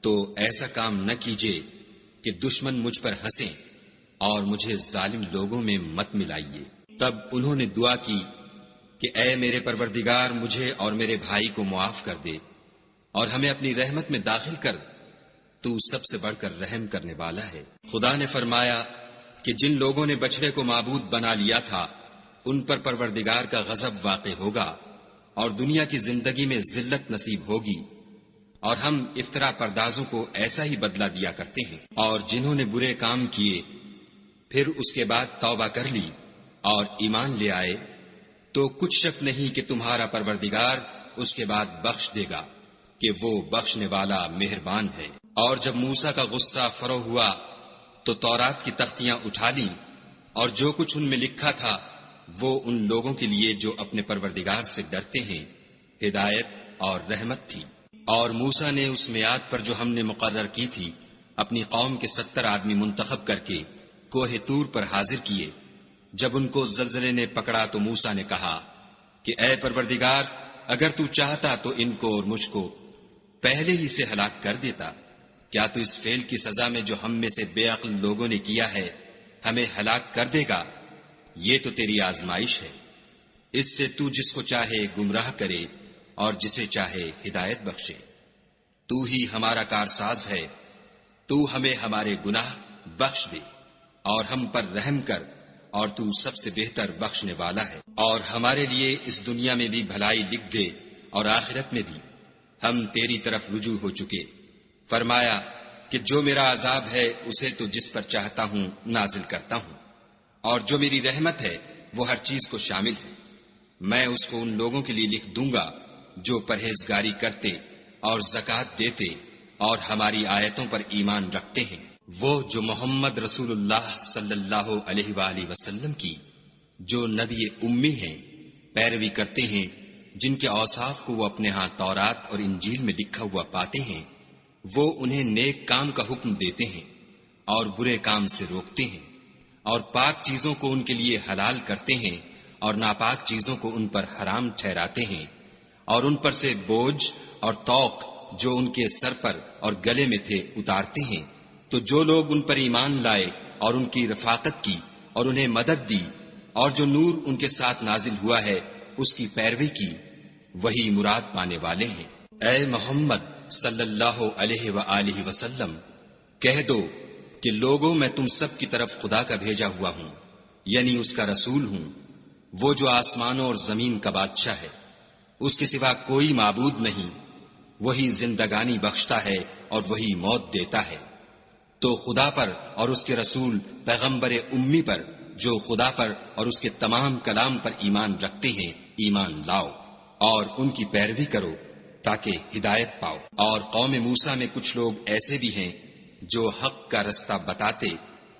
تو ایسا کام نہ کیجیے کہ دشمن مجھ پر ہنسیں اور مجھے ظالم لوگوں میں مت ملائیے۔ تب انہوں نے دعا کی کہ اے میرے پروردگار، مجھے اور میرے بھائی کو معاف کر دے اور ہمیں اپنی رحمت میں داخل کر، تو سب سے بڑھ کر رحم کرنے والا ہے۔ خدا نے فرمایا کہ جن لوگوں نے بچڑے کو معبود بنا لیا تھا ان پر پروردگار کا غضب واقع ہوگا اور دنیا کی زندگی میں ذلت نصیب ہوگی، اور ہم افترا پردازوں کو ایسا ہی بدلہ دیا کرتے ہیں۔ اور جنہوں نے برے کام کیے پھر اس کے بعد توبہ کر لی اور ایمان لے آئے تو کچھ شک نہیں کہ تمہارا پروردگار اس کے بعد بخش دے گا، کہ وہ بخشنے والا مہربان ہے۔ اور جب موسیٰ کا غصہ فرو ہوا تو تورات کی تختیاں اٹھا لیں اور جو کچھ ان میں لکھا تھا وہ ان لوگوں کے لیے جو اپنے پروردگار سے ڈرتے ہیں ہدایت اور رحمت تھی۔ اور موسیٰ نے اس میعاد پر جو ہم نے مقرر کی تھی اپنی قوم کے 70 آدمی منتخب کر کے کوہ طور پر حاضر کیے۔ جب ان کو زلزلے نے پکڑا تو موسیٰ نے کہا کہ اے پروردگار، اگر تو چاہتا تو ان کو اور مجھ کو پہلے ہی سے ہلاک کر دیتا۔ کیا تو اس فعل کی سزا میں جو ہم میں سے بے عقل لوگوں نے کیا ہے ہمیں ہلاک کر دے گا؟ یہ تو تیری آزمائش ہے، اس سے تو جس کو چاہے گمراہ کرے اور جسے چاہے ہدایت بخشے۔ تو ہی ہمارا کارساز ہے، تو ہمیں ہمارے گناہ بخش دے اور ہم پر رحم کر، اور تو سب سے بہتر بخشنے والا ہے۔ اور ہمارے لیے اس دنیا میں بھی بھلائی لکھ دے اور آخرت میں بھی، ہم تیری طرف رجوع ہو چکے۔ فرمایا کہ جو میرا عذاب ہے اسے تو جس پر چاہتا ہوں نازل کرتا ہوں، اور جو میری رحمت ہے وہ ہر چیز کو شامل ہے۔ میں اس کو ان لوگوں کے لیے لکھ دوں گا جو پرہیزگاری کرتے اور زکوٰۃ دیتے اور ہماری آیتوں پر ایمان رکھتے ہیں، وہ جو محمد رسول اللہ صلی اللہ علیہ وآلہ وسلم کی جو نبی امی ہیں پیروی کرتے ہیں، جن کے اوصاف کو وہ اپنے ہاں تورات اور انجیل میں لکھا ہوا پاتے ہیں۔ وہ انہیں نیک کام کا حکم دیتے ہیں اور برے کام سے روکتے ہیں، اور پاک چیزوں کو ان کے لیے حلال کرتے ہیں اور ناپاک چیزوں کو ان پر حرام ٹھہراتے ہیں، اور ان پر سے بوجھ اور طوق جو ان کے سر پر اور گلے میں تھے اتارتے ہیں۔ تو جو لوگ ان پر ایمان لائے اور ان کی رفاقت کی اور انہیں مدد دی، اور جو نور ان کے ساتھ نازل ہوا ہے اس کی پیروی کی، وہی مراد پانے والے ہیں۔ اے محمد صلی اللہ علیہ وآلہ وسلم، کہہ دو کہ لوگوں میں تم سب کی طرف خدا کا بھیجا ہوا ہوں، یعنی اس کا رسول ہوں، وہ جو آسمانوں اور زمین کا بادشاہ ہے، اس کے سوا کوئی معبود نہیں، وہی زندگانی بخشتا ہے اور وہی موت دیتا ہے۔ تو خدا پر اور اس کے رسول پیغمبر امی پر جو خدا پر اور اس کے تمام کلام پر ایمان رکھتے ہیں ایمان لاؤ اور ان کی پیروی کرو تاکہ ہدایت پاؤ۔ اور قوم موسیٰ میں کچھ لوگ ایسے بھی ہیں جو حق کا رستہ بتاتے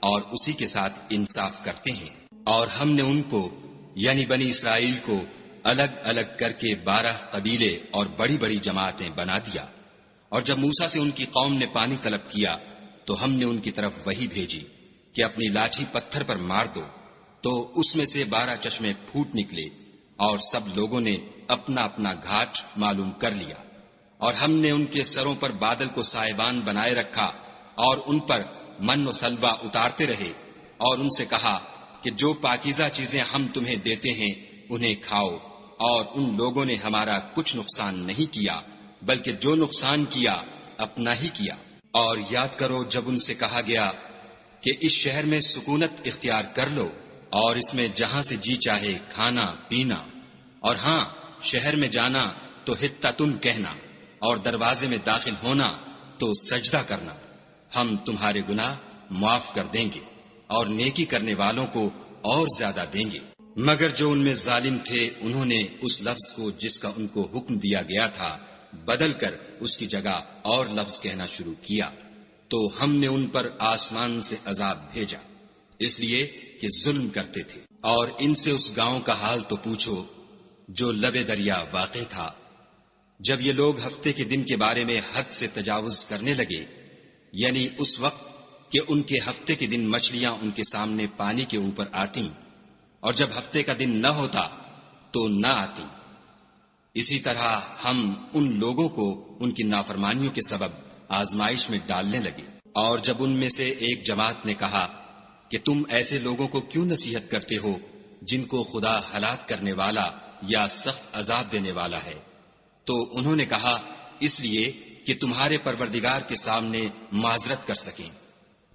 اور اسی کے ساتھ انصاف کرتے ہیں، اور ہم نے ان کو یعنی بنی اسرائیل کو الگ الگ کر کے 12 قبیلے اور بڑی بڑی جماعتیں بنا دیا۔ اور جب موسیٰ سے ان کی قوم نے پانی طلب کیا تو ہم نے ان کی طرف وحی بھیجی کہ اپنی لاٹھی پتھر پر مار دو، تو اس میں سے 12 چشمے پھوٹ نکلے، اور سب لوگوں نے اپنا اپنا گھاٹ معلوم کر لیا۔ اور ہم نے ان کے سروں پر بادل کو سائبان بنائے رکھا اور ان پر من و سلوہ اتارتے رہے، اور ان سے کہا کہ جو پاکیزہ چیزیں ہم تمہیں دیتے ہیں انہیں کھاؤ، اور ان لوگوں نے ہمارا کچھ نقصان نہیں کیا بلکہ جو نقصان کیا اپنا ہی کیا۔ اور یاد کرو جب ان سے کہا گیا کہ اس شہر میں سکونت اختیار کر لو اور اس میں جہاں سے جی چاہے کھانا پینا، اور ہاں شہر میں جانا تو حطتن کہنا اور دروازے میں داخل ہونا تو سجدہ کرنا، ہم تمہارے گناہ معاف کر دیں گے اور نیکی کرنے والوں کو اور زیادہ دیں گے۔ مگر جو ان میں ظالم تھے انہوں نے اس لفظ کو جس کا ان کو حکم دیا گیا تھا بدل کر اس کی جگہ اور لفظ کہنا شروع کیا، تو ہم نے ان پر آسمان سے عذاب بھیجا اس لیے کہ ظلم کرتے تھے۔ اور ان سے اس گاؤں کا حال تو پوچھو جو لبے دریا واقع تھا۔ جب یہ لوگ ہفتے کے دن کے بارے میں حد سے تجاوز کرنے لگے، یعنی اس وقت کہ ان کے ہفتے کے دن مچھلیاں ان کے سامنے پانی کے اوپر آتی، اور جب ہفتے کا دن نہ ہوتا تو نہ آتی، اسی طرح ہم ان لوگوں کو ان کی نافرمانیوں کے سبب آزمائش میں ڈالنے لگے۔ اور جب ان میں سے ایک جماعت نے کہا کہ تم ایسے لوگوں کو کیوں نصیحت کرتے ہو جن کو خدا ہلاک کرنے والا یا سخت عذاب دینے والا ہے، تو انہوں نے کہا اس لیے کہ تمہارے پروردگار کے سامنے معذرت کر سکیں،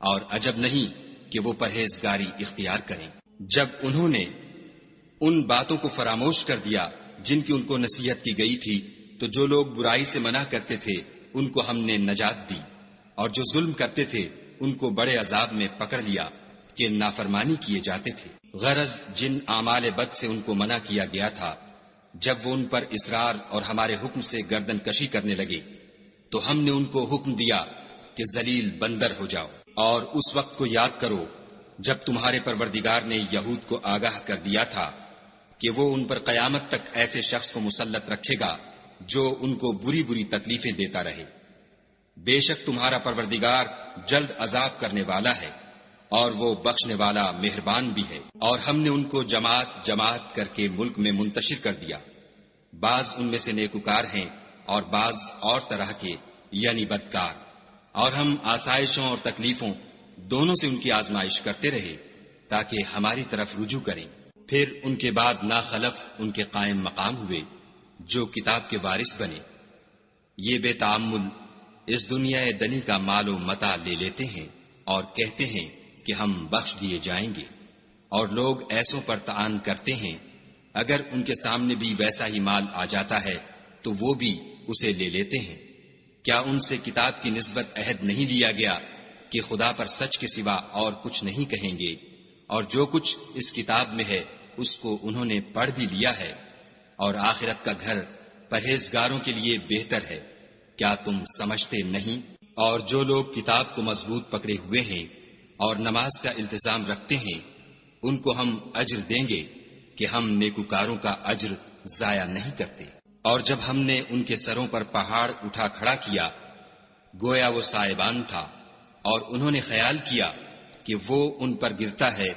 اور عجب نہیں کہ وہ پرہیزگاری اختیار کریں۔ جب انہوں نے ان باتوں کو فراموش کر دیا جن کی ان کو نصیحت کی گئی تھی، تو جو لوگ برائی سے منع کرتے تھے ان کو ہم نے نجات دی، اور جو ظلم کرتے تھے ان کو بڑے عذاب میں پکڑ لیا کہ نافرمانی کیے جاتے تھے۔ غرض جن اعمال بد سے ان کو منع کیا گیا تھا، جب وہ ان پر اصرار اور ہمارے حکم سے گردن کشی کرنے لگے تو ہم نے ان کو حکم دیا کہ ذلیل بندر ہو جاؤ۔ اور اس وقت کو یاد کرو جب تمہارے پروردگار نے یہود کو آگاہ کر دیا تھا کہ وہ ان پر قیامت تک ایسے شخص کو مسلط رکھے گا جو ان کو بری بری تکلیفیں دیتا رہے۔ بے شک تمہارا پروردگار جلد عذاب کرنے والا ہے اور وہ بخشنے والا مہربان بھی ہے۔ اور ہم نے ان کو جماعت جماعت کر کے ملک میں منتشر کر دیا، بعض ان میں سے نیکوکار ہیں اور بعض اور طرح کے یعنی بدکار، اور ہم آسائشوں اور تکلیفوں دونوں سے ان کی آزمائش کرتے رہے تاکہ ہماری طرف رجوع کریں۔ پھر ان کے بعد ناخلف ان کے قائم مقام ہوئے جو کتاب کے وارث بنے۔ یہ بے تعمل اس دنیا دنی کا مال و متاع لے لیتے ہیں اور کہتے ہیں کہ ہم بخش دیے جائیں گے، اور لوگ ایسوں پر طعن کرتے ہیں اگر ان کے سامنے بھی ویسا ہی مال آ جاتا ہے تو وہ بھی اسے لے لیتے ہیں۔ کیا ان سے کتاب کی نسبت عہد نہیں لیا گیا کہ خدا پر سچ کے سوا اور کچھ نہیں کہیں گے، اور جو کچھ اس کتاب میں ہے اس کو انہوں نے پڑھ بھی لیا ہے، اور آخرت کا گھر پرہیزگاروں کے لیے بہتر ہے، کیا تم سمجھتے نہیں؟ اور جو لوگ کتاب کو مضبوط پکڑے ہوئے ہیں اور نماز کا التزام رکھتے ہیں ان کو ہم اجر دیں گے کہ ہم نیکوکاروں کا اجر ضائع نہیں کرتے۔ اور جب ہم نے ان کے سروں پر پہاڑ اٹھا کھڑا کیا گویا وہ سائبان تھا، اور انہوں نے خیال کیا کہ وہ ان پر گرتا ہے،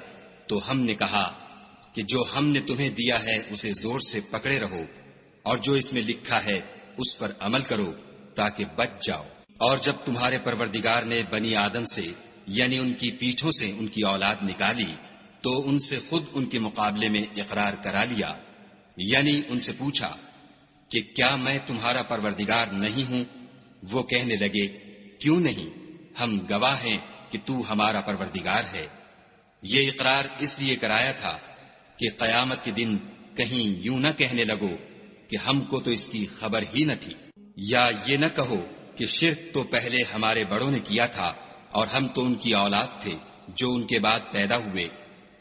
تو ہم نے کہا کہ جو ہم نے تمہیں دیا ہے اسے زور سے پکڑے رہو، اور جو اس میں لکھا ہے اس پر عمل کرو تاکہ بچ جاؤ۔ اور جب تمہارے پروردگار نے بنی آدم سے یعنی ان کی پیٹھوں سے ان کی اولاد نکالی تو ان سے خود ان کے مقابلے میں اقرار کرا لیا، یعنی ان سے پوچھا کہ کیا میں تمہارا پروردگار نہیں ہوں؟ وہ کہنے لگے کیوں نہیں، ہم گواہ ہیں کہ تو ہمارا پروردگار ہے۔ یہ اقرار اس لیے کرایا تھا کہ قیامت کے دن کہیں یوں نہ کہنے لگو کہ ہم کو تو اس کی خبر ہی نہ تھی، یا یہ نہ کہو کہ شرک تو پہلے ہمارے بڑوں نے کیا تھا اور ہم تو ان کی اولاد تھے جو ان کے بعد پیدا ہوئے،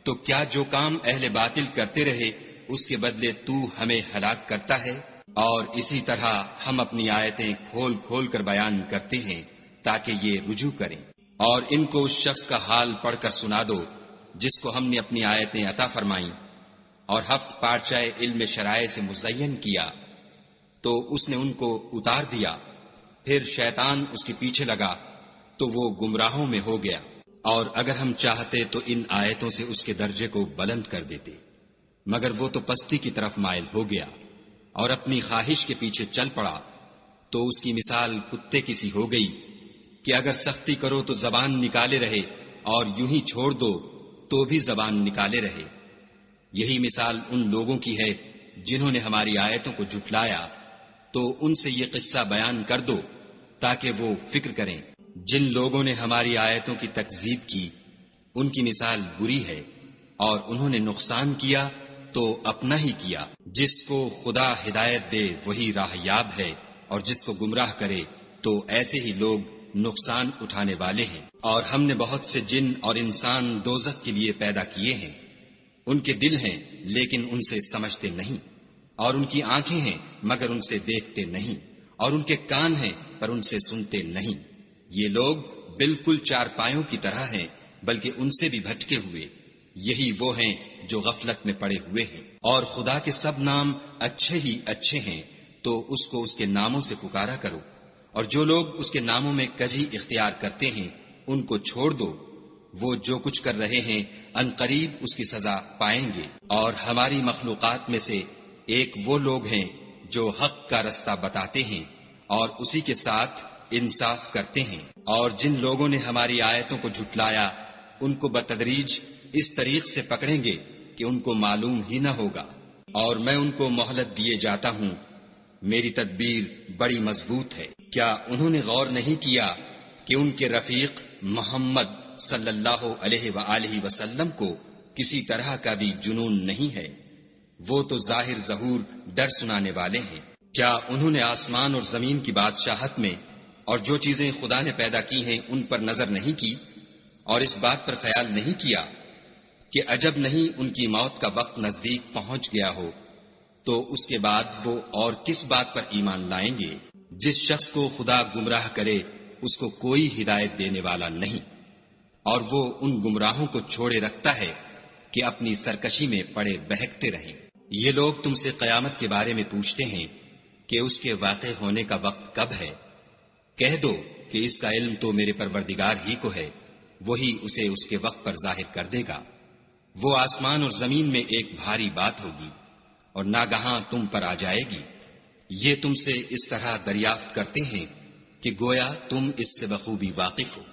تو کیا جو کام اہل باطل کرتے رہے اس کے بدلے تو ہمیں ہلاک کرتا ہے؟ اور اسی طرح ہم اپنی آیتیں کھول کھول کر بیان کرتے ہیں تاکہ یہ رجوع کریں۔ اور ان کو اس شخص کا حال پڑھ کر سنا دو جس کو ہم نے اپنی آیتیں عطا فرمائیں اور ہفت پارچہ علم شرائع سے مزین کیا تو اس نے ان کو اتار دیا، پھر شیطان اس کے پیچھے لگا تو وہ گمراہوں میں ہو گیا۔ اور اگر ہم چاہتے تو ان آیتوں سے اس کے درجے کو بلند کر دیتے، مگر وہ تو پستی کی طرف مائل ہو گیا اور اپنی خواہش کے پیچھے چل پڑا، تو اس کی مثال کتے کی سی ہو گئی کہ اگر سختی کرو تو زبان نکالے رہے اور یوں ہی چھوڑ دو تو بھی زبان نکالے رہے۔ یہی مثال ان لوگوں کی ہے جنہوں نے ہماری آیتوں کو جھٹلایا، تو ان سے یہ قصہ بیان کر دو تاکہ وہ فکر کریں۔ جن لوگوں نے ہماری آیتوں کی تکذیب کی ان کی مثال بری ہے، اور انہوں نے نقصان کیا تو اپنا ہی کیا۔ جس کو خدا ہدایت دے وہی راہ یاب ہے، اور جس کو گمراہ کرے تو ایسے ہی لوگ نقصان اٹھانے والے ہیں۔ اور ہم نے بہت سے جن اور انسان دوزخ کے لیے پیدا کیے ہیں، ان کے دل ہیں لیکن ان سے سمجھتے نہیں، اور ان کی آنکھیں ہیں مگر ان سے دیکھتے نہیں، اور ان کے کان ہیں پر ان سے سنتے نہیں۔ یہ لوگ بالکل چار پایوں کی طرح ہیں بلکہ ان سے بھی بھٹکے ہوئے۔ یہی وہ ہیں جو غفلت میں پڑے ہوئے ہیں۔ اور خدا کے سب نام اچھے ہی اچھے ہیں، تو اس کو اس کے ناموں سے پکارا کرو، اور جو لوگ اس کے ناموں میں کجی اختیار کرتے ہیں ان کو چھوڑ دو، وہ جو کچھ کر رہے ہیں ان قریب اس کی سزا پائیں گے۔ اور ہماری مخلوقات میں سے ایک وہ لوگ ہیں جو حق کا رستہ بتاتے ہیں اور اسی کے ساتھ انصاف کرتے ہیں۔ اور جن لوگوں نے ہماری آیتوں کو جھٹلایا ان کو بتدریج اس طریق سے پکڑیں گے کہ ان کو معلوم ہی نہ ہوگا، اور میں ان کو مہلت دیے جاتا ہوں، میری تدبیر بڑی مضبوط ہے۔ کیا انہوں نے غور نہیں کیا کہ ان کے رفیق محمد صلی اللہ علیہ وآلہ وسلم کو کسی طرح کا بھی جنون نہیں ہے؟ وہ تو ظاہر ظہور ڈر سنانے والے ہیں۔ کیا انہوں نے آسمان اور زمین کی بادشاہت میں اور جو چیزیں خدا نے پیدا کی ہیں ان پر نظر نہیں کی، اور اس بات پر خیال نہیں کیا کہ عجب نہیں ان کی موت کا وقت نزدیک پہنچ گیا ہو تو اس کے بعد وہ اور کس بات پر ایمان لائیں گے؟ جس شخص کو خدا گمراہ کرے اس کو کوئی ہدایت دینے والا نہیں، اور وہ ان گمراہوں کو چھوڑے رکھتا ہے کہ اپنی سرکشی میں پڑے بہکتے رہیں۔ یہ لوگ تم سے قیامت کے بارے میں پوچھتے ہیں کہ اس کے واقع ہونے کا وقت کب ہے؟ کہہ دو کہ اس کا علم تو میرے پروردگار ہی کو ہے، وہی اسے اس کے وقت پر ظاہر کر دے گا۔ وہ آسمان اور زمین میں ایک بھاری بات ہوگی اور ناگہاں تم پر آ جائے گی۔ یہ تم سے اس طرح دریافت کرتے ہیں کہ گویا تم اس سے بخوبی واقف ہو۔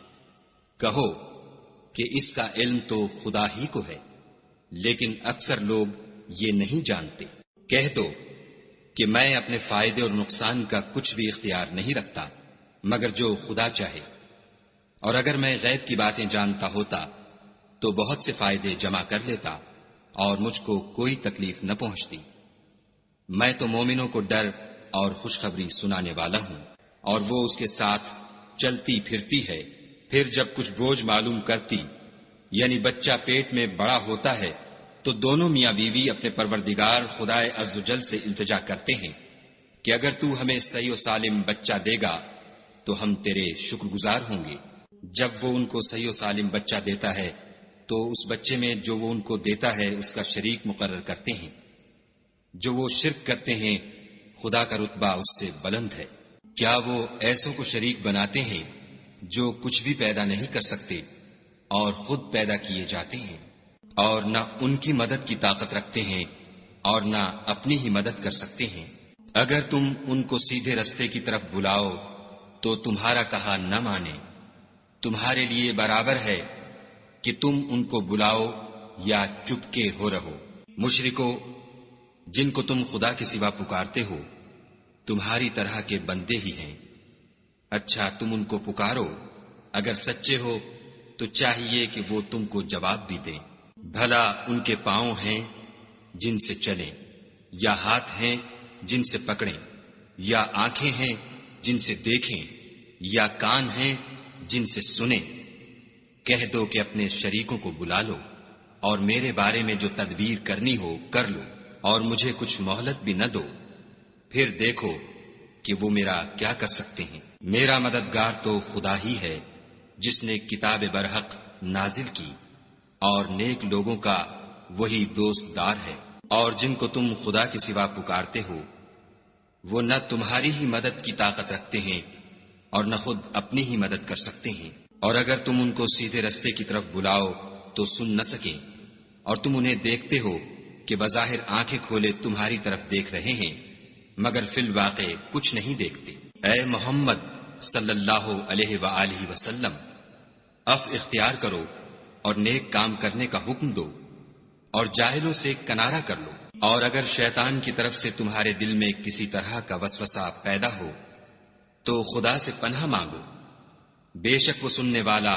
کہو کہ اس کا علم تو خدا ہی کو ہے، لیکن اکثر لوگ یہ نہیں جانتے۔ کہہ دو کہ میں اپنے فائدے اور نقصان کا کچھ بھی اختیار نہیں رکھتا مگر جو خدا چاہے، اور اگر میں غیب کی باتیں جانتا ہوتا تو بہت سے فائدے جمع کر لیتا اور مجھ کو کوئی تکلیف نہ پہنچتی۔ میں تو مومنوں کو ڈر اور خوشخبری سنانے والا ہوں، اور وہ اس کے ساتھ چلتی پھرتی ہے۔ پھر جب کچھ بوجھ معلوم کرتی یعنی بچہ پیٹ میں بڑا ہوتا ہے تو دونوں میاں بیوی اپنے پروردگار خدائے عز و جل سے التجا کرتے ہیں کہ اگر تو ہمیں صحیح و سالم بچہ دے گا تو ہم تیرے شکر گزار ہوں گے۔ جب وہ ان کو صحیح و سالم بچہ دیتا ہے تو اس بچے میں جو وہ ان کو دیتا ہے اس کا شریک مقرر کرتے ہیں۔ جو وہ شرک کرتے ہیں خدا کا رتبہ اس سے بلند ہے۔ کیا وہ ایسوں کو شریک بناتے ہیں جو کچھ بھی پیدا نہیں کر سکتے اور خود پیدا کیے جاتے ہیں، اور نہ ان کی مدد کی طاقت رکھتے ہیں اور نہ اپنی ہی مدد کر سکتے ہیں۔ اگر تم ان کو سیدھے رستے کی طرف بلاؤ تو تمہارا کہا نہ مانے۔ تمہارے لیے برابر ہے کہ تم ان کو بلاؤ یا چپکے ہو رہو۔ مشرکو جن کو تم خدا کے سوا پکارتے ہو تمہاری طرح کے بندے ہی ہیں۔ اچھا تم ان کو پکارو، اگر سچے ہو تو چاہیے کہ وہ تم کو جواب بھی دیں۔ بھلا ان کے پاؤں ہیں جن سے چلیں، یا ہاتھ ہیں جن سے پکڑیں، یا آنکھیں ہیں جن سے دیکھیں، یا کان ہیں جن سے سنیں؟ کہہ دو کہ اپنے شریکوں کو بلا لو اور میرے بارے میں جو تدبیر کرنی ہو کر لو، اور مجھے کچھ مہلت بھی نہ دو، پھر دیکھو کہ وہ میرا کیا کر سکتے ہیں۔ میرا مددگار تو خدا ہی ہے جس نے کتاب برحق نازل کی، اور نیک لوگوں کا وہی دوست دار ہے۔ اور جن کو تم خدا کے سوا پکارتے ہو وہ نہ تمہاری ہی مدد کی طاقت رکھتے ہیں اور نہ خود اپنی ہی مدد کر سکتے ہیں، اور اگر تم ان کو سیدھے رستے کی طرف بلاؤ تو سن نہ سکیں، اور تم انہیں دیکھتے ہو کہ بظاہر آنکھیں کھولے تمہاری طرف دیکھ رہے ہیں مگر فی الواقع کچھ نہیں دیکھتے۔ اے محمد صلی اللہ علیہ وآلہ وسلم، عفو اختیار کرو اور نیک کام کرنے کا حکم دو اور جاہلوں سے کنارہ کر لو، اور اگر شیطان کی طرف سے تمہارے دل میں کسی طرح کا وسوسہ پیدا ہو تو خدا سے پناہ مانگو، بے شک وہ سننے والا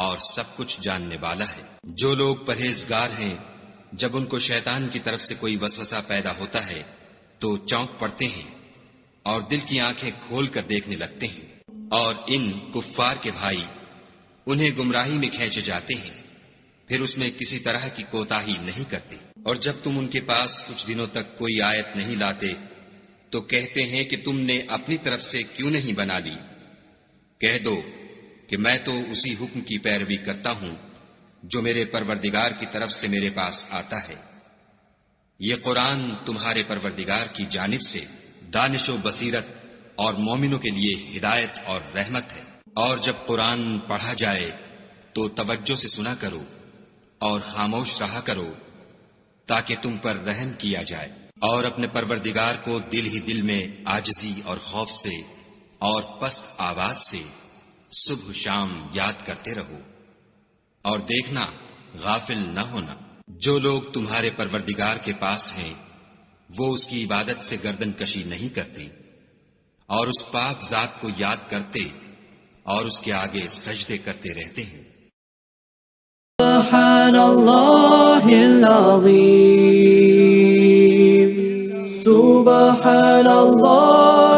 اور سب کچھ جاننے والا ہے۔ جو لوگ پرہیزگار ہیں جب ان کو شیطان کی طرف سے کوئی وسوسہ پیدا ہوتا ہے تو چونک پڑتے ہیں اور دل کی آنکھیں کھول کر دیکھنے لگتے ہیں، اور ان کفار کے بھائی انہیں گمراہی میں کھینچے جاتے ہیں، پھر اس میں کسی طرح کی کوتاہی نہیں کرتے۔ اور جب تم ان کے پاس کچھ دنوں تک کوئی آیت نہیں لاتے تو کہتے ہیں کہ تم نے اپنی طرف سے کیوں نہیں بنا لی۔ کہہ دو کہ میں تو اسی حکم کی پیروی کرتا ہوں جو میرے پروردگار کی طرف سے میرے پاس آتا ہے۔ یہ قرآن تمہارے پروردگار کی جانب سے دانش و بصیرت اور مومنوں کے لیے ہدایت اور رحمت ہے۔ اور جب قرآن پڑھا جائے تو توجہ سے سنا کرو اور خاموش رہا کرو تاکہ تم پر رحم کیا جائے، اور اپنے پروردگار کو دل ہی دل میں عاجزی اور خوف سے اور پست آواز سے صبح شام یاد کرتے رہو، اور دیکھنا غافل نہ ہونا۔ جو لوگ تمہارے پروردگار کے پاس ہیں وہ اس کی عبادت سے گردن کشی نہیں کرتے اور اس پاک ذات کو یاد کرتے اور اس کے آگے سجدے کرتے رہتے ہیں۔ سبحان اللہ العظیم، سبحان اللہ